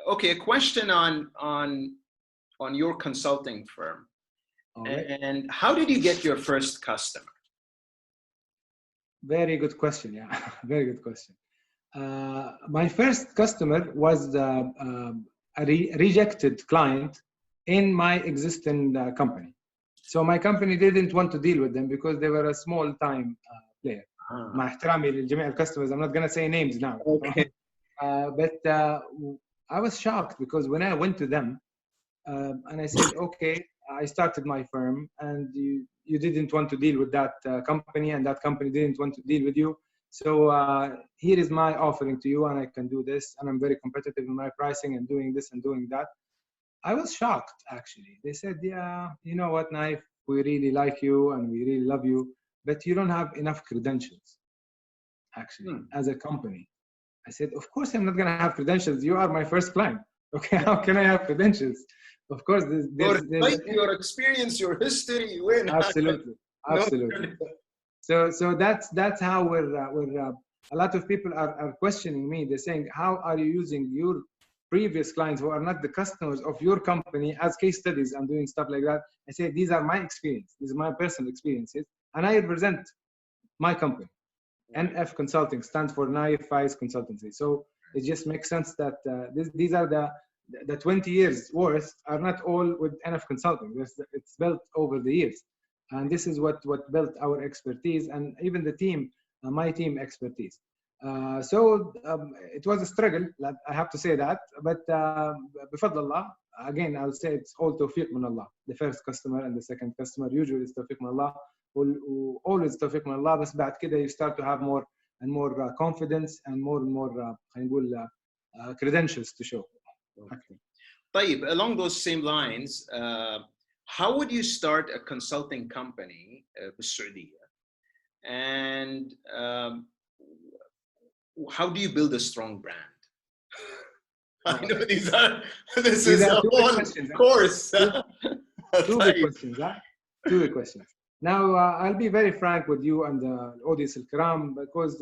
Okay, a question on your consulting firm. Right. And how did you get your first customer? Very good question. Yeah, very good question. My first customer was a rejected client in my existing company. So my company didn't want to deal with them because they were a small time player. مع احترامي لجميع الcustomers, I'm not going to say names now. Okay. But I was shocked because when I went to them and I said, okay, I started my firm and you didn't want to deal with that company and that company didn't want to deal with you. So here is my offering to you and I can do this and I'm very competitive in my pricing and doing this and doing that. I was shocked actually. They said, yeah, you know what, Nayef, we really like you and we really love you, but you don't have enough credentials actually as a company. I said, of course I'm not going to have credentials. You are my first client. Okay, how can I have credentials? Of course, there's your experience, your history. Absolutely. So that's how we're a lot of people are questioning me. They're saying, how are you using your previous clients who are not the customers of your company as case studies and doing stuff like that? I say, these are my experience. These are my personal experiences. And I represent my company. NF Consulting stands for Nayef Fayez Consultancy. So it just makes sense that these are the 20 years worth are not all with NF Consulting. It's built over the years. And this is what built our expertise and even the team, my team expertise. So it was a struggle, I have to say that. But بفضل الله, again, I'll say it's all tawfiq min Allah. The first customer and the second customer usually is tawfiq min Allah. Always tawfiq min Allah. بس بعد كده you start to have more and more confidence and more خلينا نقول credentials to show. Okay. طيب, along those same lines, how would you start a consulting company بالسعودية? And how do you build a strong brand? I know this is a whole course. Two big questions. Two big questions. Now, I'll be very frank with you and the audience al-kiram because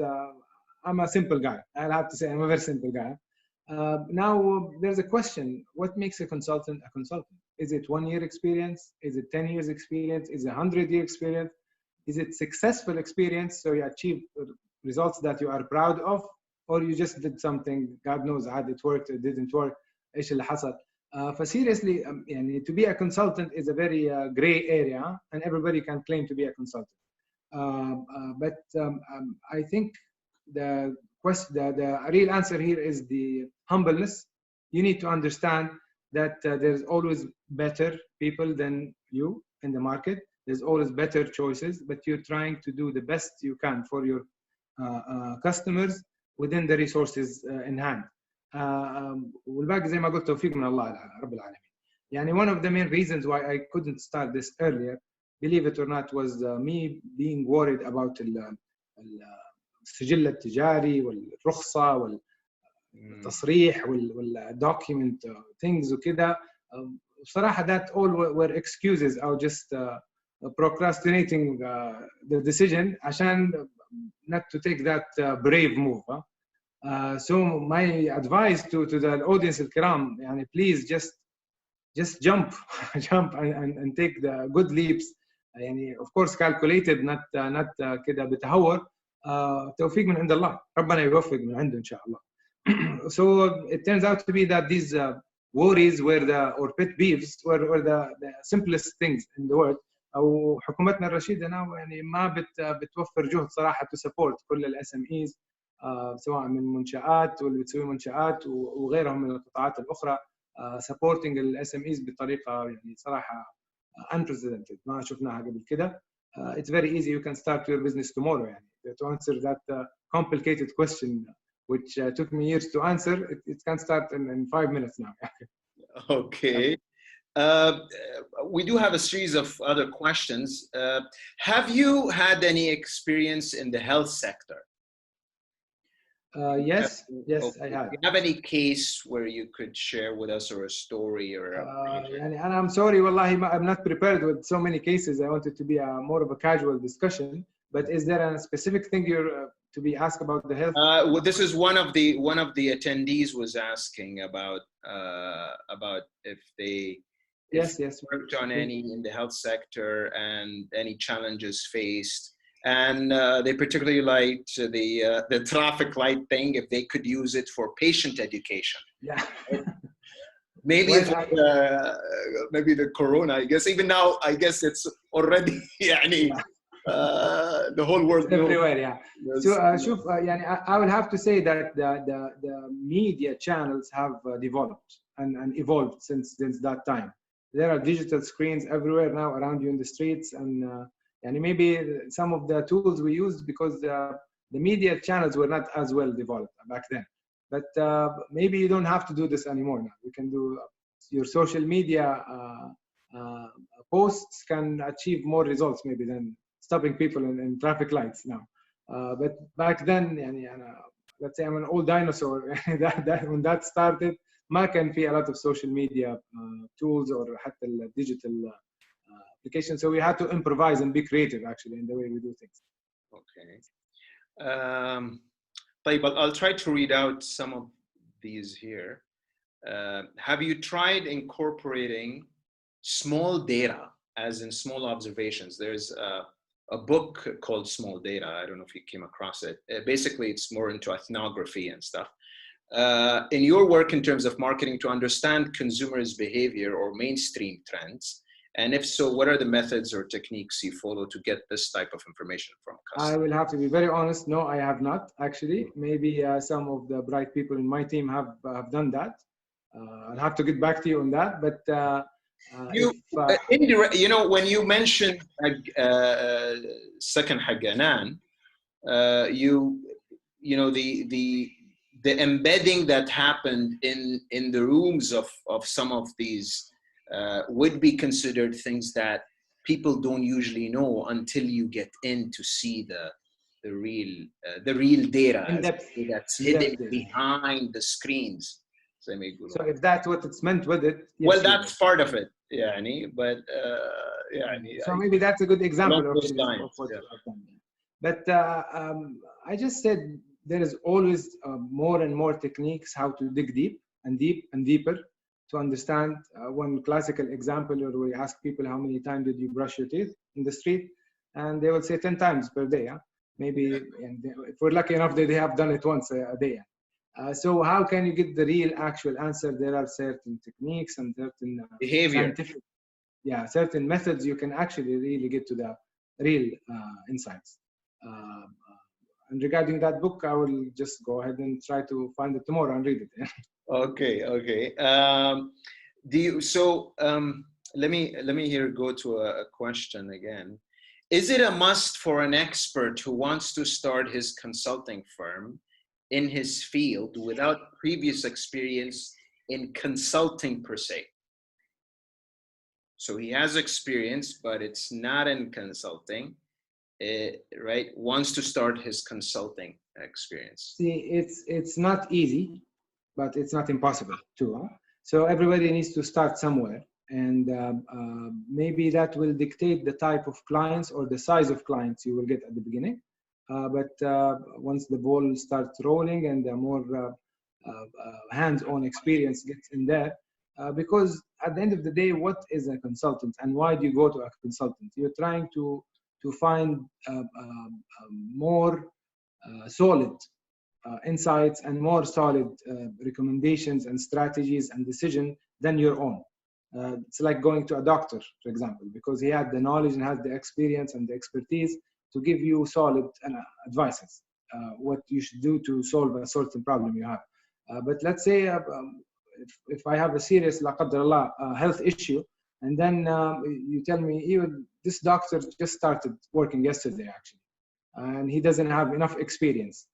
I'm a simple guy. I'll have to say I'm a very simple guy. Now, there's a question. What makes a consultant a consultant? Is it 1 year experience? Is it 10 years experience? Is it 100-year experience? Is it successful experience? So you achieve results that you are proud of, or you just did something, God knows, had it worked, it didn't work, إيش اللي حصل. Seriously, to be a consultant is a very gray area, and everybody can claim to be a consultant. But I think the real answer here is the humbleness. You need to understand that there's always better people than you in the market. There's always better choices, but you're trying to do the best you can for your customers within the resources in hand. والباقي زي ما قلت توفيق من الله رب العالمين. يعني one of the main reasons why I couldn't start this earlier, believe it or not, was me being worried about السجل التجاري والرخصة والتصريح والdocument things وكذا. بصراحة that all were excuses or just procrastinating the decision عشان not to take that brave move. So my advice to the audience الكرام, يعني please just jump and take the good leaps. يعني of course calculated, not كده بتهور. توفيق من عند الله، ربنا يوفق من عنده إن شاء الله. So it turns out to be that these worries or pet peeves were the simplest things in the world. أو حكومتنا الرشيدة يعني ما بتوفر جهد صراحة to support كل ال SMEs سواء من منشآت واللي بتسوي منشآت وغيرهم من القطاعات الأخرى. supporting ال SMEs بطريقة يعني صراحة unprecedented ما شفناها قبل كده. It's very easy, you can start your business tomorrow. يعني to answer that complicated question which took me years to answer, it can start in 5 minutes now. Okay. We do have a series of other questions. Have you had any experience in the health sector? Yes, okay. I had. Do you have any case where you could share with us, or a story, or and I'm sorry, wallahi, I'm not prepared with so many cases. I wanted to be more of a casual discussion. But is there a specific thing you're to be asked about the health? Well, this is one of the attendees was asking about if they yes worked on any in the health sector and any challenges faced. And they particularly liked the traffic light thing, if they could use it for patient education. Yeah. Maybe maybe the corona, I guess. Even now, I guess it's already the whole world everywhere. Yeah. So شوف يعني I will have to say that the media channels have developed and evolved since that time. There are digital screens everywhere now around you in the streets, and and maybe some of the tools we used because the media channels were not as well developed back then. But maybe you don't have to do this anymore now. You can do your social media posts can achieve more results maybe than stopping people in traffic lights now. But back then, let's say I'm an old dinosaur. When that started, ما كان في a lot of social media tools or حتى digital applications. So we had to improvise and be creative actually in the way we do things. Okay. طيب, I'll try to read out some of these here. Have you tried incorporating small data, as in small observations? There's a book called Small Data. I don't know if you came across it. Basically, it's more into ethnography and stuff. In your work in terms of marketing, to understand consumers' behavior or mainstream trends, and if so, what are the methods or techniques you follow to get this type of information from customers? I will have to be very honest. No, I have not actually. Maybe some of the bright people in my team have done that. I'll have to get back to you on that. But you know, when you mentioned second Haganan, you know the embedding that happened in the rooms of some of these would be considered things that people don't usually know until you get in to see the real data that's hidden behind the screens. So if that's what it's meant with it, yes, well, that's part of it, but so maybe that's a good example of what you have done. But I just said there is always more and more techniques how to dig deep and deeper to understand. One classical example where we ask people how many times did you brush your teeth in the street, and they will say 10 times per day. Maybe, and if we're lucky enough, they have done it once a day. So how can you get the real actual answer? There are certain techniques and certain behavior, scientific, certain methods you can actually really get to the real insights. And regarding that book, I will just go ahead and try to find it tomorrow and read it. Okay. Let me here go to a question again. Is it a must for an expert who wants to start his consulting firm in his field without previous experience in consulting per se? So he has experience, but it's not in consulting, right? Wants to start his consulting experience. See, it's not easy, but it's not impossible too. Huh? So everybody needs to start somewhere, and maybe that will dictate the type of clients or the size of clients you will get at the beginning. But once the ball starts rolling and the more hands-on experience gets in there, because at the end of the day, what is a consultant and why do you go to a consultant? You're trying to find more solid insights and more solid recommendations and strategies and decision than your own. It's like going to a doctor, for example, because he had the knowledge and has the experience and the expertise to give you solid advices, what you should do to solve a certain problem you have. But let's say if I have a serious, la qadar Allah, health issue, and then you tell me, even this doctor just started working yesterday, actually, and he doesn't have enough experience.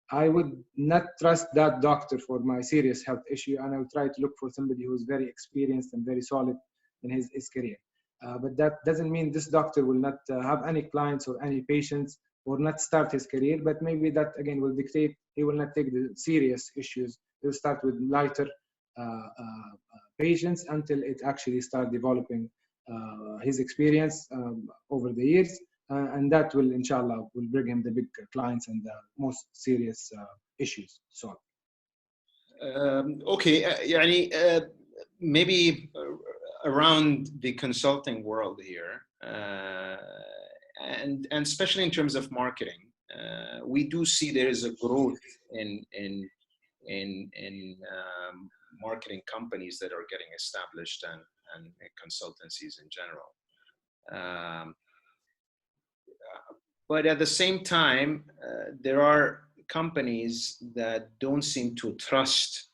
I would not trust that doctor for my serious health issue, and I would try to look for somebody who's very experienced and very solid in his career. But that doesn't mean this doctor will not have any clients or any patients or not start his career, but maybe that again will dictate he will not take the serious issues. He'll start with lighter patients until it actually start developing his experience over the years. And that will, inshallah, will bring him the big clients and the most serious issues solved. Okay, maybe around the consulting world here, and especially in terms of marketing, we do see there is a growth in marketing companies that are getting established and consultancies in general. But at the same time, there are companies that don't seem to trust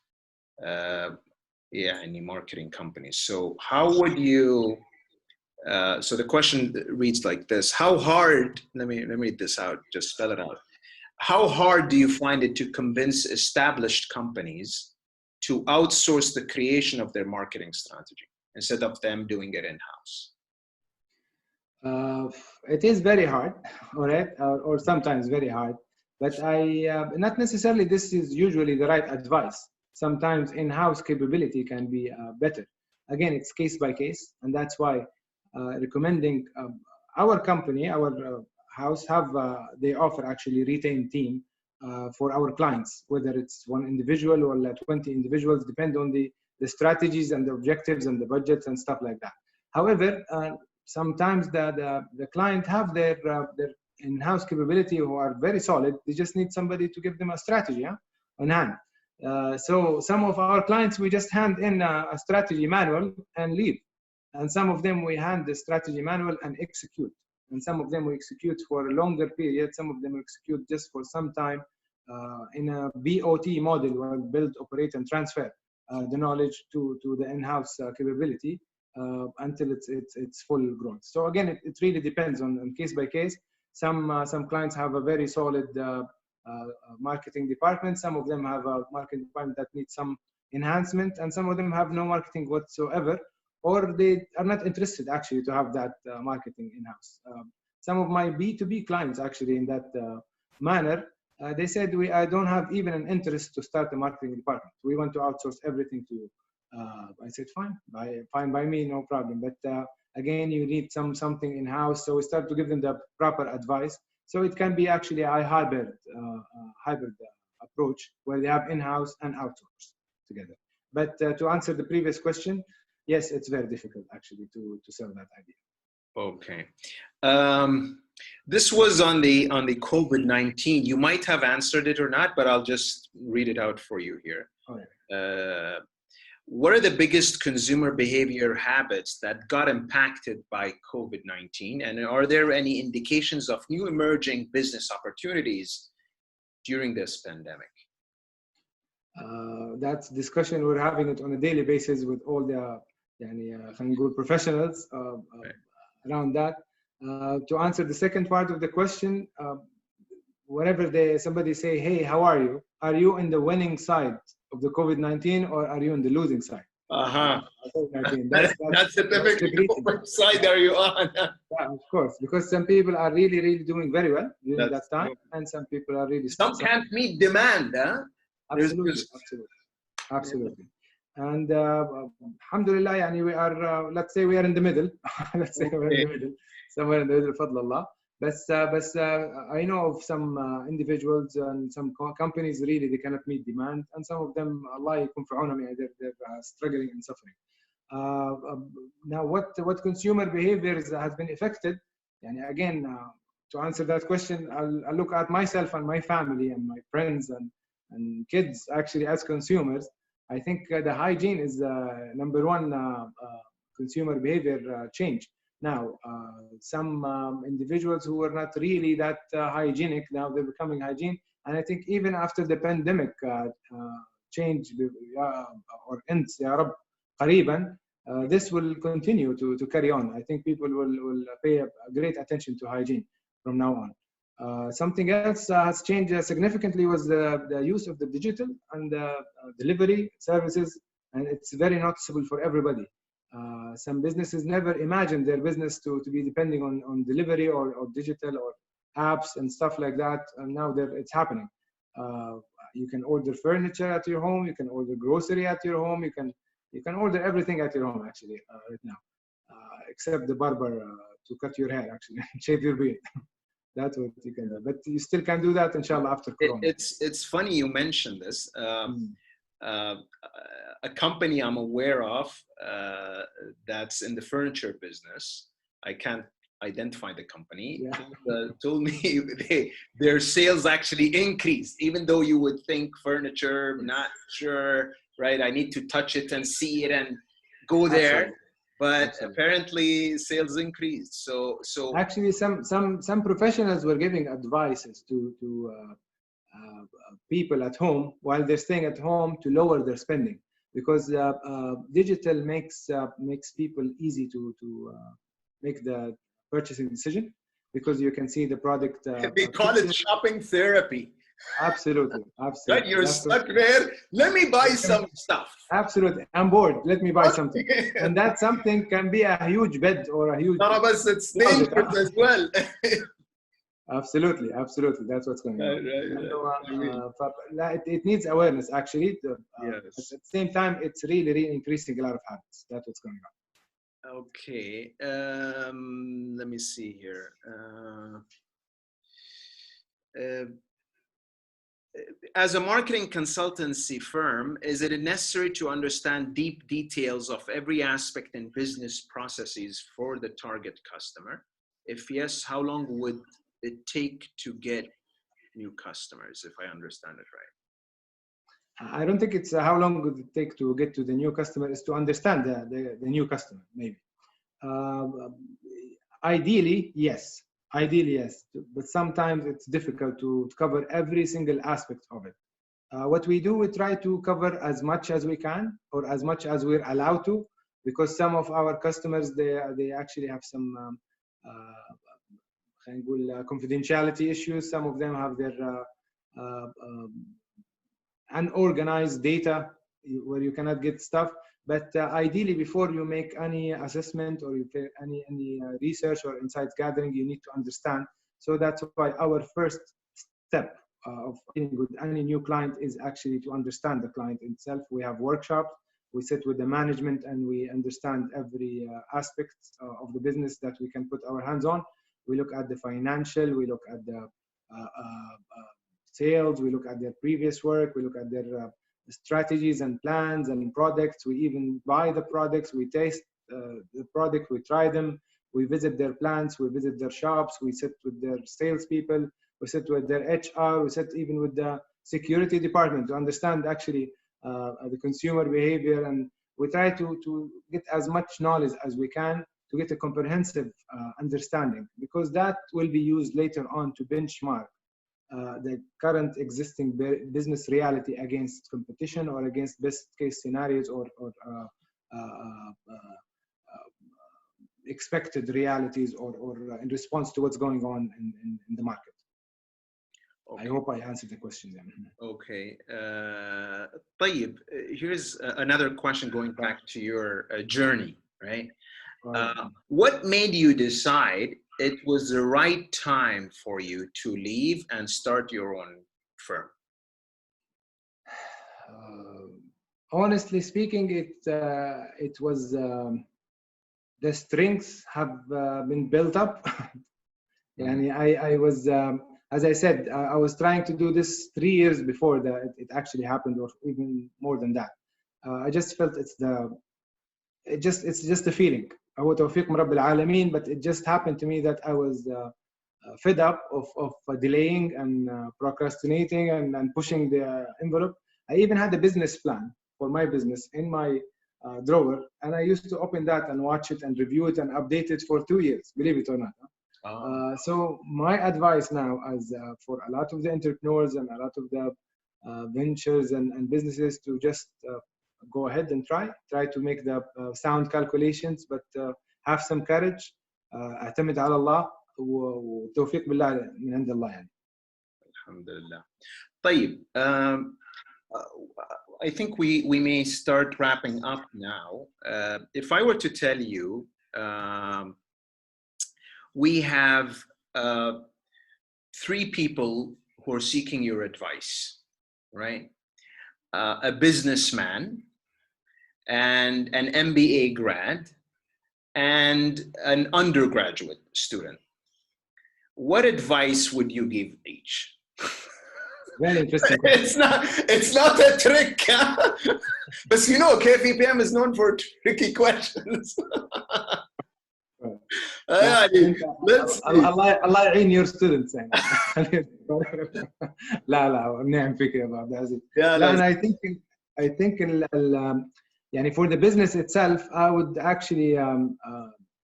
any marketing companies. So how would you, so the question reads like this: how hard, let me read this out, just spell it out. How hard do you find it to convince established companies to outsource the creation of their marketing strategy instead of them doing it in-house? It is very hard, all right, or sometimes very hard, but not necessarily this is usually the right advice. Sometimes in-house capability can be better. Again, it's case by case, and that's why recommending our company, our house, they offer actually retained team for our clients, whether it's one individual or 20 individuals, depend on the strategies and the objectives and the budgets and stuff like that. However, sometimes the client have their in-house capability who are very solid. They just need somebody to give them a strategy on hand. So some of our clients, we just hand in a strategy manual and leave. And some of them we hand the strategy manual and execute. And some of them we execute for a longer period. Some of them we execute just for some time in a BOT model, where build, operate, and transfer the knowledge to the in-house capability. Until it's full growth. So again, it really depends on case by case. Some clients have a very solid marketing department. Some of them have a marketing department that needs some enhancement, and some of them have no marketing whatsoever, or they are not interested actually to have that marketing in-house. Some of my B2B clients actually in that manner, they said I don't have even an interest to start a marketing department. We want to outsource everything to you. I said, fine by me, no problem. But again, you need something in-house. So we start to give them the proper advice. So it can be actually a hybrid approach where they have in-house and outsource together. But to answer the previous question, yes, it's very difficult actually to sell that idea. Okay. This was on the COVID-19. You might have answered it or not, but I'll just read it out for you here. Oh, yeah. What are the biggest consumer behavior habits that got impacted by COVID-19? And are there any indications of new emerging business opportunities during this pandemic? That's discussion we're having it on a daily basis with all the professionals around that. To answer the second part of the question, whenever somebody say, hey, how are you? Are you in the winning side of the COVID-19 or are you on the losing side? COVID-19. That's the typical side are you on? Yeah, of course, because some people are really, really doing very well during that time, and some people are really some can't meet demand, huh? Absolutely, absolutely. And alhamdulillah, yani we are, let's say we are in the middle. Let's say we're in the middle, somewhere in the middle, fadlallah. But I know of some individuals and some companies really they cannot meet demand, and some of them, Allah yakun fi awnahum, they're struggling and suffering. Now, what consumer behaviors has been affected? And again, to answer that question, I'll look at myself and my family and my friends and kids actually as consumers. I think the hygiene is number one consumer behavior change. Now, some individuals who were not really that hygienic, now they're becoming hygiene. And I think even after the pandemic change or ends, Ya Rab, قريبا, this will continue to carry on. I think people will pay a great attention to hygiene from now on. Something else has changed significantly was the use of the digital and delivery services, and it's very noticeable for everybody. Some businesses never imagined their business to be depending on delivery or digital or apps and stuff like that, and now it's happening. You can order furniture at your home, you can order grocery at your home, you can order everything at your home actually right now, except the barber to cut your hair actually, shave your beard. That's what you can do, but you still can do that, inshallah, after Corona. It's funny you mentioned this. A company I'm aware of that's in the furniture business, I can't identify the company, told me their sales actually increased, even though you would think furniture, not sure, right? I need to touch it and see it and go there. Absolutely. But apparently sales increased. So actually some professionals were giving advices to people at home while they're staying at home to lower their spending, because digital makes people easy to make the purchasing decision, because you can see the product. They call it shopping therapy. Absolutely. Right, you're stuck there. Let me buy some stuff. Absolutely, I'm bored. Let me buy something, and that something can be a huge bed or a huge. It's dangerous as well. Absolutely, that's what's going on. Right. It needs awareness actually. At the same time, it's really increasing a lot of habits. That's what's going on. Okay, let me see here. As a marketing consultancy firm, is it necessary to understand deep details of every aspect in business processes for the target customer? If yes, how long would it take to get new customers, if I understand it right? I don't think it's how long would it take to get to the new customer, is to understand the new customer, maybe. Ideally, yes. But sometimes it's difficult to cover every single aspect of it. What we do, we try to cover as much as we can, or as much as we're allowed to, because some of our customers, they actually have some confidentiality issues. Some of them have their unorganized data where you cannot get stuff. But ideally, before you make any assessment or any research or insights gathering, you need to understand. So that's why our first step of dealing with any new client is actually to understand the client itself. We have workshops. We sit with the management and we understand every aspect of the business that we can put our hands on. We look at the financial, we look at the sales, we look at their previous work, we look at their strategies and plans and products. We even buy the products, we taste the product, we try them, we visit their plants, we visit their shops, we sit with their salespeople, we sit with their HR, we sit even with the security department to understand actually the consumer behavior, and we try to get as much knowledge as we can to get a comprehensive understanding, because that will be used later on to benchmark the current existing business reality against competition or against best case scenarios or expected realities or in response to what's going on in the market. Okay. I hope I answered the question then. Okay. طيب, here's another question going back to your journey, right? What made you decide it was the right time for you to leave and start your own firm? Honestly speaking, it was the strengths have been built up. And I was, as I said, I was trying to do this 3 years before that it actually happened, or even more than that. I just felt it's just a feeling. هو توفيق من رب العالمين, but it just happened to me that I was fed up of delaying and procrastinating and pushing the envelope. I even had a business plan for my business in my drawer, and I used to open that and watch it and review it and update it for 2 years, believe it or not. So my advice now, as for a lot of the entrepreneurs and a lot of the ventures and businesses, to just go ahead and try to make the sound calculations, but have some courage. اعتمد على الله والتوفيق بالله من عند الله يعني. الحمد لله. طيب, I think we may start wrapping up now. If I were to tell you, we have 3 people who are seeking your advice, right? A businessman, and an MBA grad, and an undergraduate student. What advice would you give each? Very interesting. It's not a trick, huh? But you know, KFUPM is known for tricky questions. الله يعين your students يعني. لا منيح فيك يا ابو عبد العزيز. لا انا I think يعني for the business itself, I would actually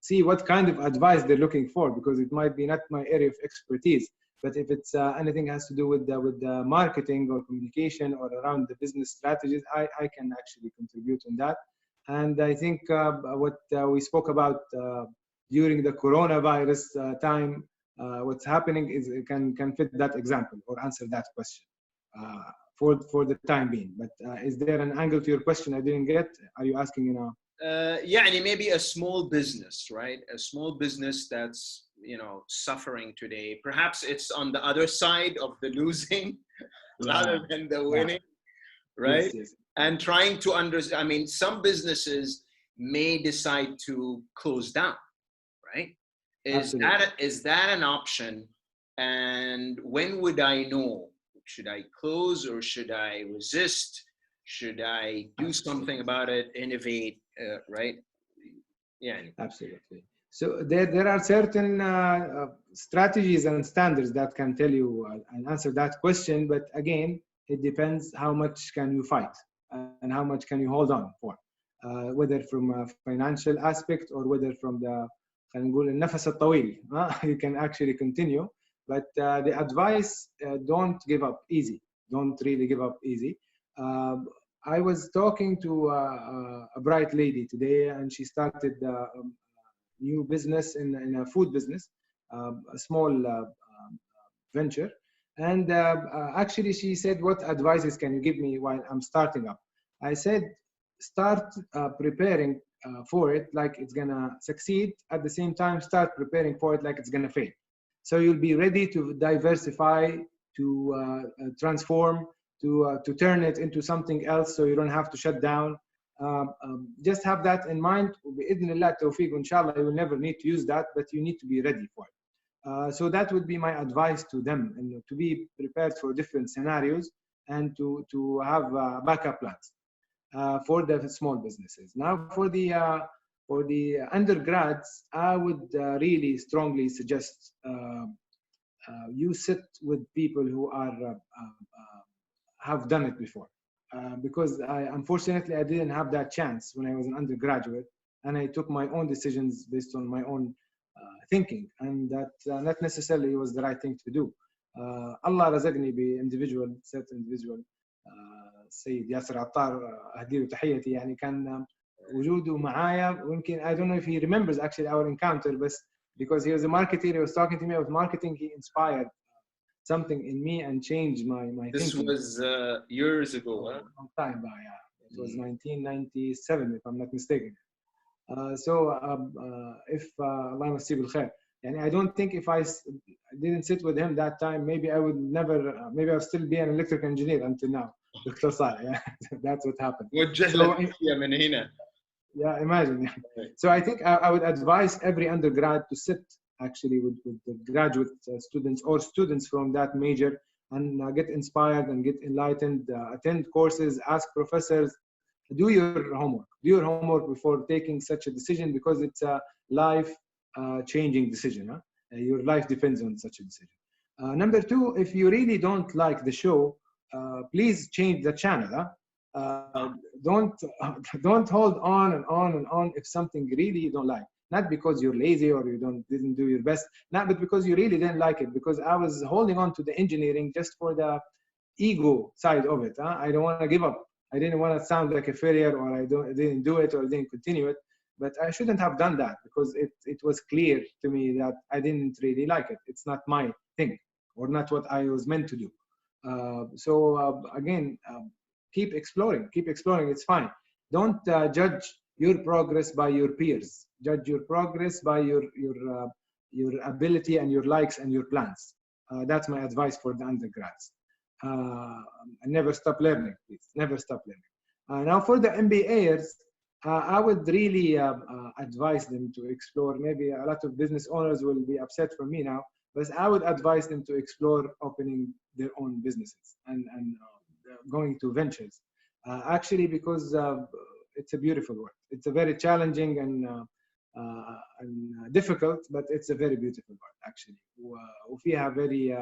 see what kind of advice they're looking for, because it might be not my area of expertise. But if it's anything has to do with the marketing or communication or around the business strategies, I can actually contribute on that. And I think what we spoke about during the coronavirus time, what's happening is it can fit that example or answer that question for the time being. But is there an angle to your question I didn't get? Are you asking, you know? Yeah, maybe a small business, right? A small business that's, you know, suffering today. Perhaps it's on the other side of the losing rather than the winning, right? Yes. And trying to understand. I mean, some businesses may decide to close down, right? Is that an option? And when would I know? Should I close or should I resist? Should I do something about it? Innovate, right? Yeah. Absolutely. So there are certain strategies and standards that can tell you and answer that question. But again, it depends how much can you fight and how much can you hold on for, whether from a financial aspect or whether from the النفس الطويل, you can actually continue. But the advice, don't give up easy. Don't really give up easy. I was talking to a bright lady today, and she started a new business in a food business, a small venture. And actually, she said, "What advices can you give me while I'm starting up?" I said, "Start preparing for it like it's gonna succeed. At the same time, start preparing for it like it's gonna fail. So you'll be ready to diversify, to transform, to turn it into something else, so you don't have to shut down. Just have that in mind. بإذن الله التوفيق إن شاء الله, you will never need to use that, but you need to be ready for it." So that would be my advice to them, and to be prepared for different scenarios and to have backup plans for the small businesses. Now, for the undergrads, I would really strongly suggest you sit with people who have done it before, because unfortunately I didn't have that chance when I was an undergraduate, and I took my own decisions based on my own thinking, and that not necessarily was the right thing to do. Allah رزقني certain individual, السيد ياسر عطار, أهدي له تحياتي. يعني كان وجوده معايا ويمكن I don't know if he remembers actually our encounter but because he was a marketer, he was talking to me about marketing, he inspired something in me and changed my This thinking. was years ago, huh? Long time back, yeah. It was 1997 if I'm not mistaken. If Allah يمسيه بالخير, يعني I don't think if I didn't sit with him that time, maybe I would never, maybe I'll still be an electrical engineer until now. دكتور صالح, yeah. That's what happened. وجه لك من هنا. Yeah, imagine. So I think I would advise every undergrad to sit actually with the graduate students or students from that major and get inspired and get enlightened, attend courses, ask professors, do your homework before taking such a decision because it's a life changing decision. Huh? Your life depends on such a decision. Number two, if you really don't like the show, please change the channel. Huh? Don't hold on and on and on if something really you don't like. Not because you're lazy or you didn't do your best, not but because you really didn't like it. Because I was holding on to the engineering just for the ego side of it. Huh? I don't want to give up. I didn't want to sound like a failure or I didn't do it or didn't continue it. But I shouldn't have done that because it was clear to me that I didn't really like it. It's not my thing or not what I was meant to do. Again, keep exploring, it's fine. Don't judge your progress by your peers. Judge your progress by your ability and your likes and your plans. That's my advice for the undergrads. Never stop learning, please. Never stop learning. Now for the MBAers, I would really advise them to explore. Maybe a lot of business owners will be upset for me now, but I would advise them to explore opening their own businesses and going to ventures. Actually, because it's a beautiful work. It's a very challenging and difficult, but it's a very beautiful work actually. وفيها very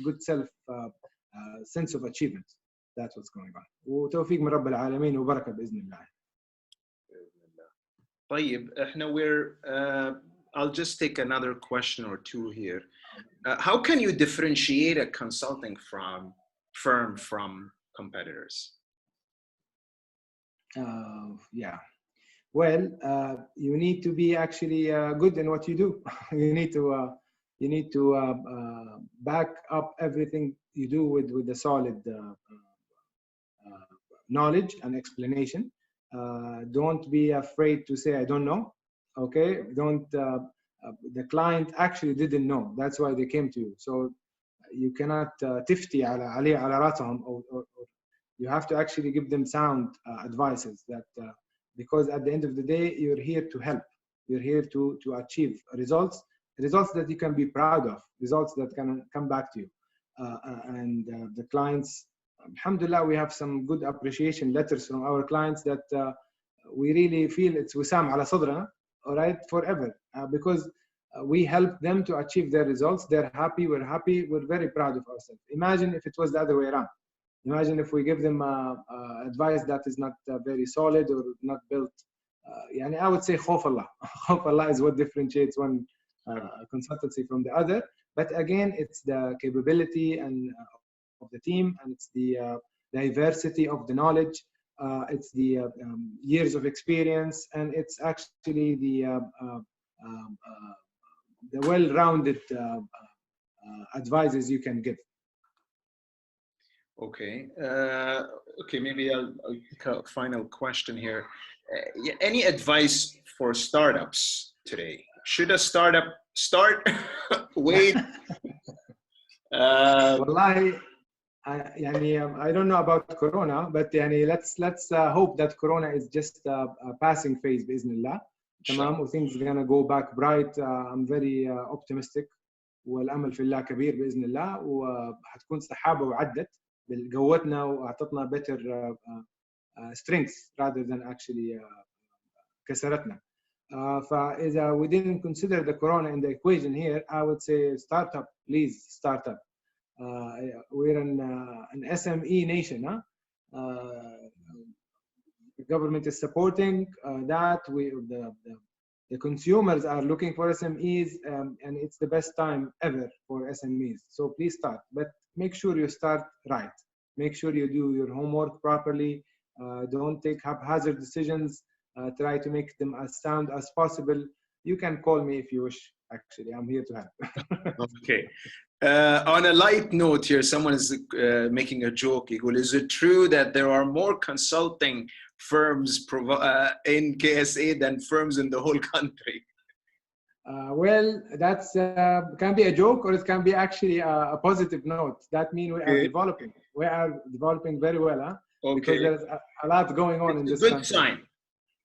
good self sense of achievement. That's what's going on. وتوفيق من رب العالمين وبركة بإذن الله. طيب احنا I'll just take another question or two here. How can you differentiate a consulting firm from competitors? Yeah. Well, you need to be actually good in what you do. You need to back up everything you do with a solid knowledge and explanation. Don't be afraid to say I don't know. Okay, don't. The client actually didn't know. That's why they came to you. So you cannot تفتي على راسهم or you have to actually give them sound advices that because at the end of the day you're here to help. You're here to achieve results that you can be proud of, results that can come back to you. And the clients, alhamdulillah, we have some good appreciation letters from our clients that we really feel it's Wissam ala sadrana, all right, forever, because we help them to achieve their results. They're happy, we're very proud of ourselves. Imagine if it was the other way around. Imagine if we give them advice that is not very solid or not built. Yani I would say خوف الله. خوف Allah is what differentiates one consultancy from the other. But again, it's the capability and of the team, and it's the diversity of the knowledge. It's the years of experience, and it's actually the well-rounded advices you can give. Okay. Okay, maybe I'll pick a final question here. Any advice for startups today? Should a startup start? Wait. والله I don't know about Corona, but let's hope that Corona is just a passing phase بإذن الله. تمام. Things are gonna go back bright. I'm very optimistic. والأمل في الله كبير بإذن الله. وهتكون سحابة وعدت بقوتنا وأعطتنا better strengths rather than actually كسرتنا. فإذا we didn't consider the Corona in the equation here, I would say startup, please startup. We're an SME nation. Huh? The government is supporting that. The consumers are looking for SMEs, and it's the best time ever for SMEs. So please start, but make sure you start right. Make sure you do your homework properly. Don't take haphazard decisions. try to make them as sound as possible. You can call me if you wish. Actually, I'm here to help. Okay. On a light note here, someone is making a joke. Is it true that there are more consulting firms in KSA than firms in the whole country? Well, that's can be a joke, or it can be actually a positive note. That means we are developing. We are developing very well, huh? Okay. Because there's a lot going on in this country. It's a good sign.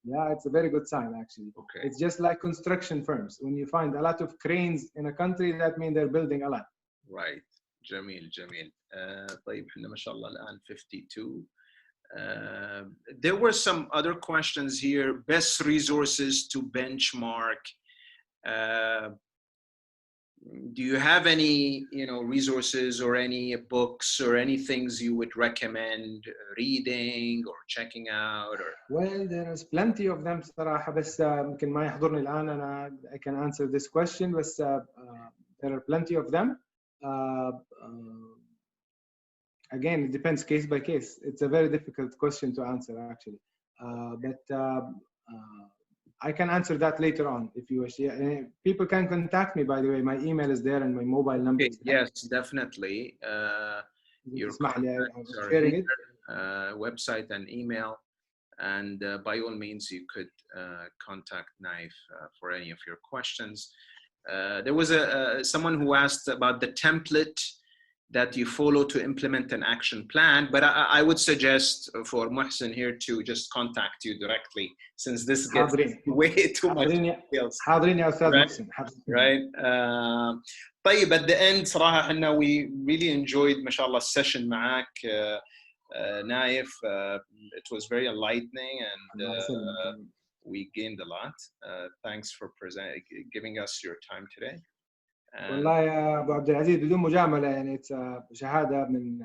Yeah, it's a very good sign, actually. Okay. It's just like construction firms. When you find a lot of cranes in a country, that means they're building a lot. Right. جميل جميل. طيب احنا ما شاء الله الآن 52. There were some other questions here. Best resources to benchmark. Do you have any, resources or any books or any things you would recommend reading or checking out? Or Well, there is plenty of them صراحة, بس يمكن ما يحضرني الآن. أنا I can answer this question, بس there are plenty of them. Again, it depends case by case. It's a very difficult question to answer, actually. But I can answer that later on if you wish. Yeah, people can contact me, by the way. My email is there and my mobile number is there. Yes, definitely. Your contacts are here, website and email. And by all means, you could contact Nayef for any of your questions. There was someone who asked about the template that you follow to implement an action plan, but I would suggest for Muhsin here to just contact you directly, since this gets way too much details. حاضرين يا أستاذ محسن. Right. طيب, at the end صراحة احنا we really enjoyed ما شاء الله السيشن معك Nayef. It was very enlightening and we gained a lot. Thanks for giving us your time today. والله يا ابو عبد العزيز بدون مجامله يعني شهاده من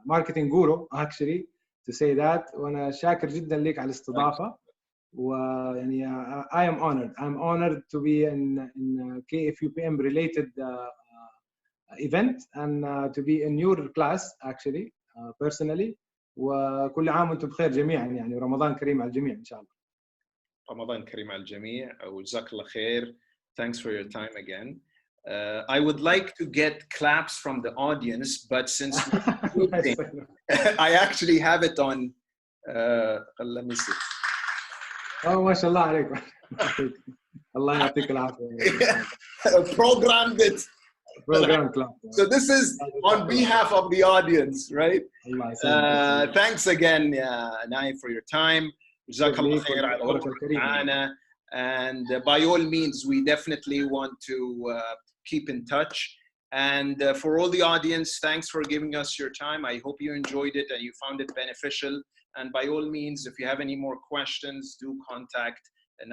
ماركتنج جورو actually to say that. وانا شاكر جدا لك على الاستضافه. ويعني I'm honored to be in KFUPM related event and to be in your class actually personally. وكل عام وانتم بخير جميعا يعني، ورمضان كريم على الجميع ان شاء الله. رمضان كريم على الجميع وجزاك الله خير. Thanks for your time again. I would like to get claps from the audience, but since I actually have it on, let me see. Oh, ما شاء الله عليك. الله يعطيك العافية. Programmed it. Program clap. So this is on behalf of the audience, right? Thanks again, Nayef, for your time. جزاك الله خير على وقتك معنا. And by all means, we definitely want to keep in touch. And for all the audience, thanks for giving us your time. I hope you enjoyed it and you found it beneficial. And by all means, if you have any more questions, do contact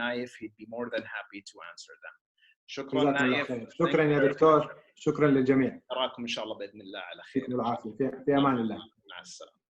Nayef. He'd be more than happy to answer them. شكرا نايف. شكرا يا دكتور. شكرا للجميع. نراكم إن شاء الله بإذن الله على خير. يعطيكم العافية. في أمان الله. مع السلامة.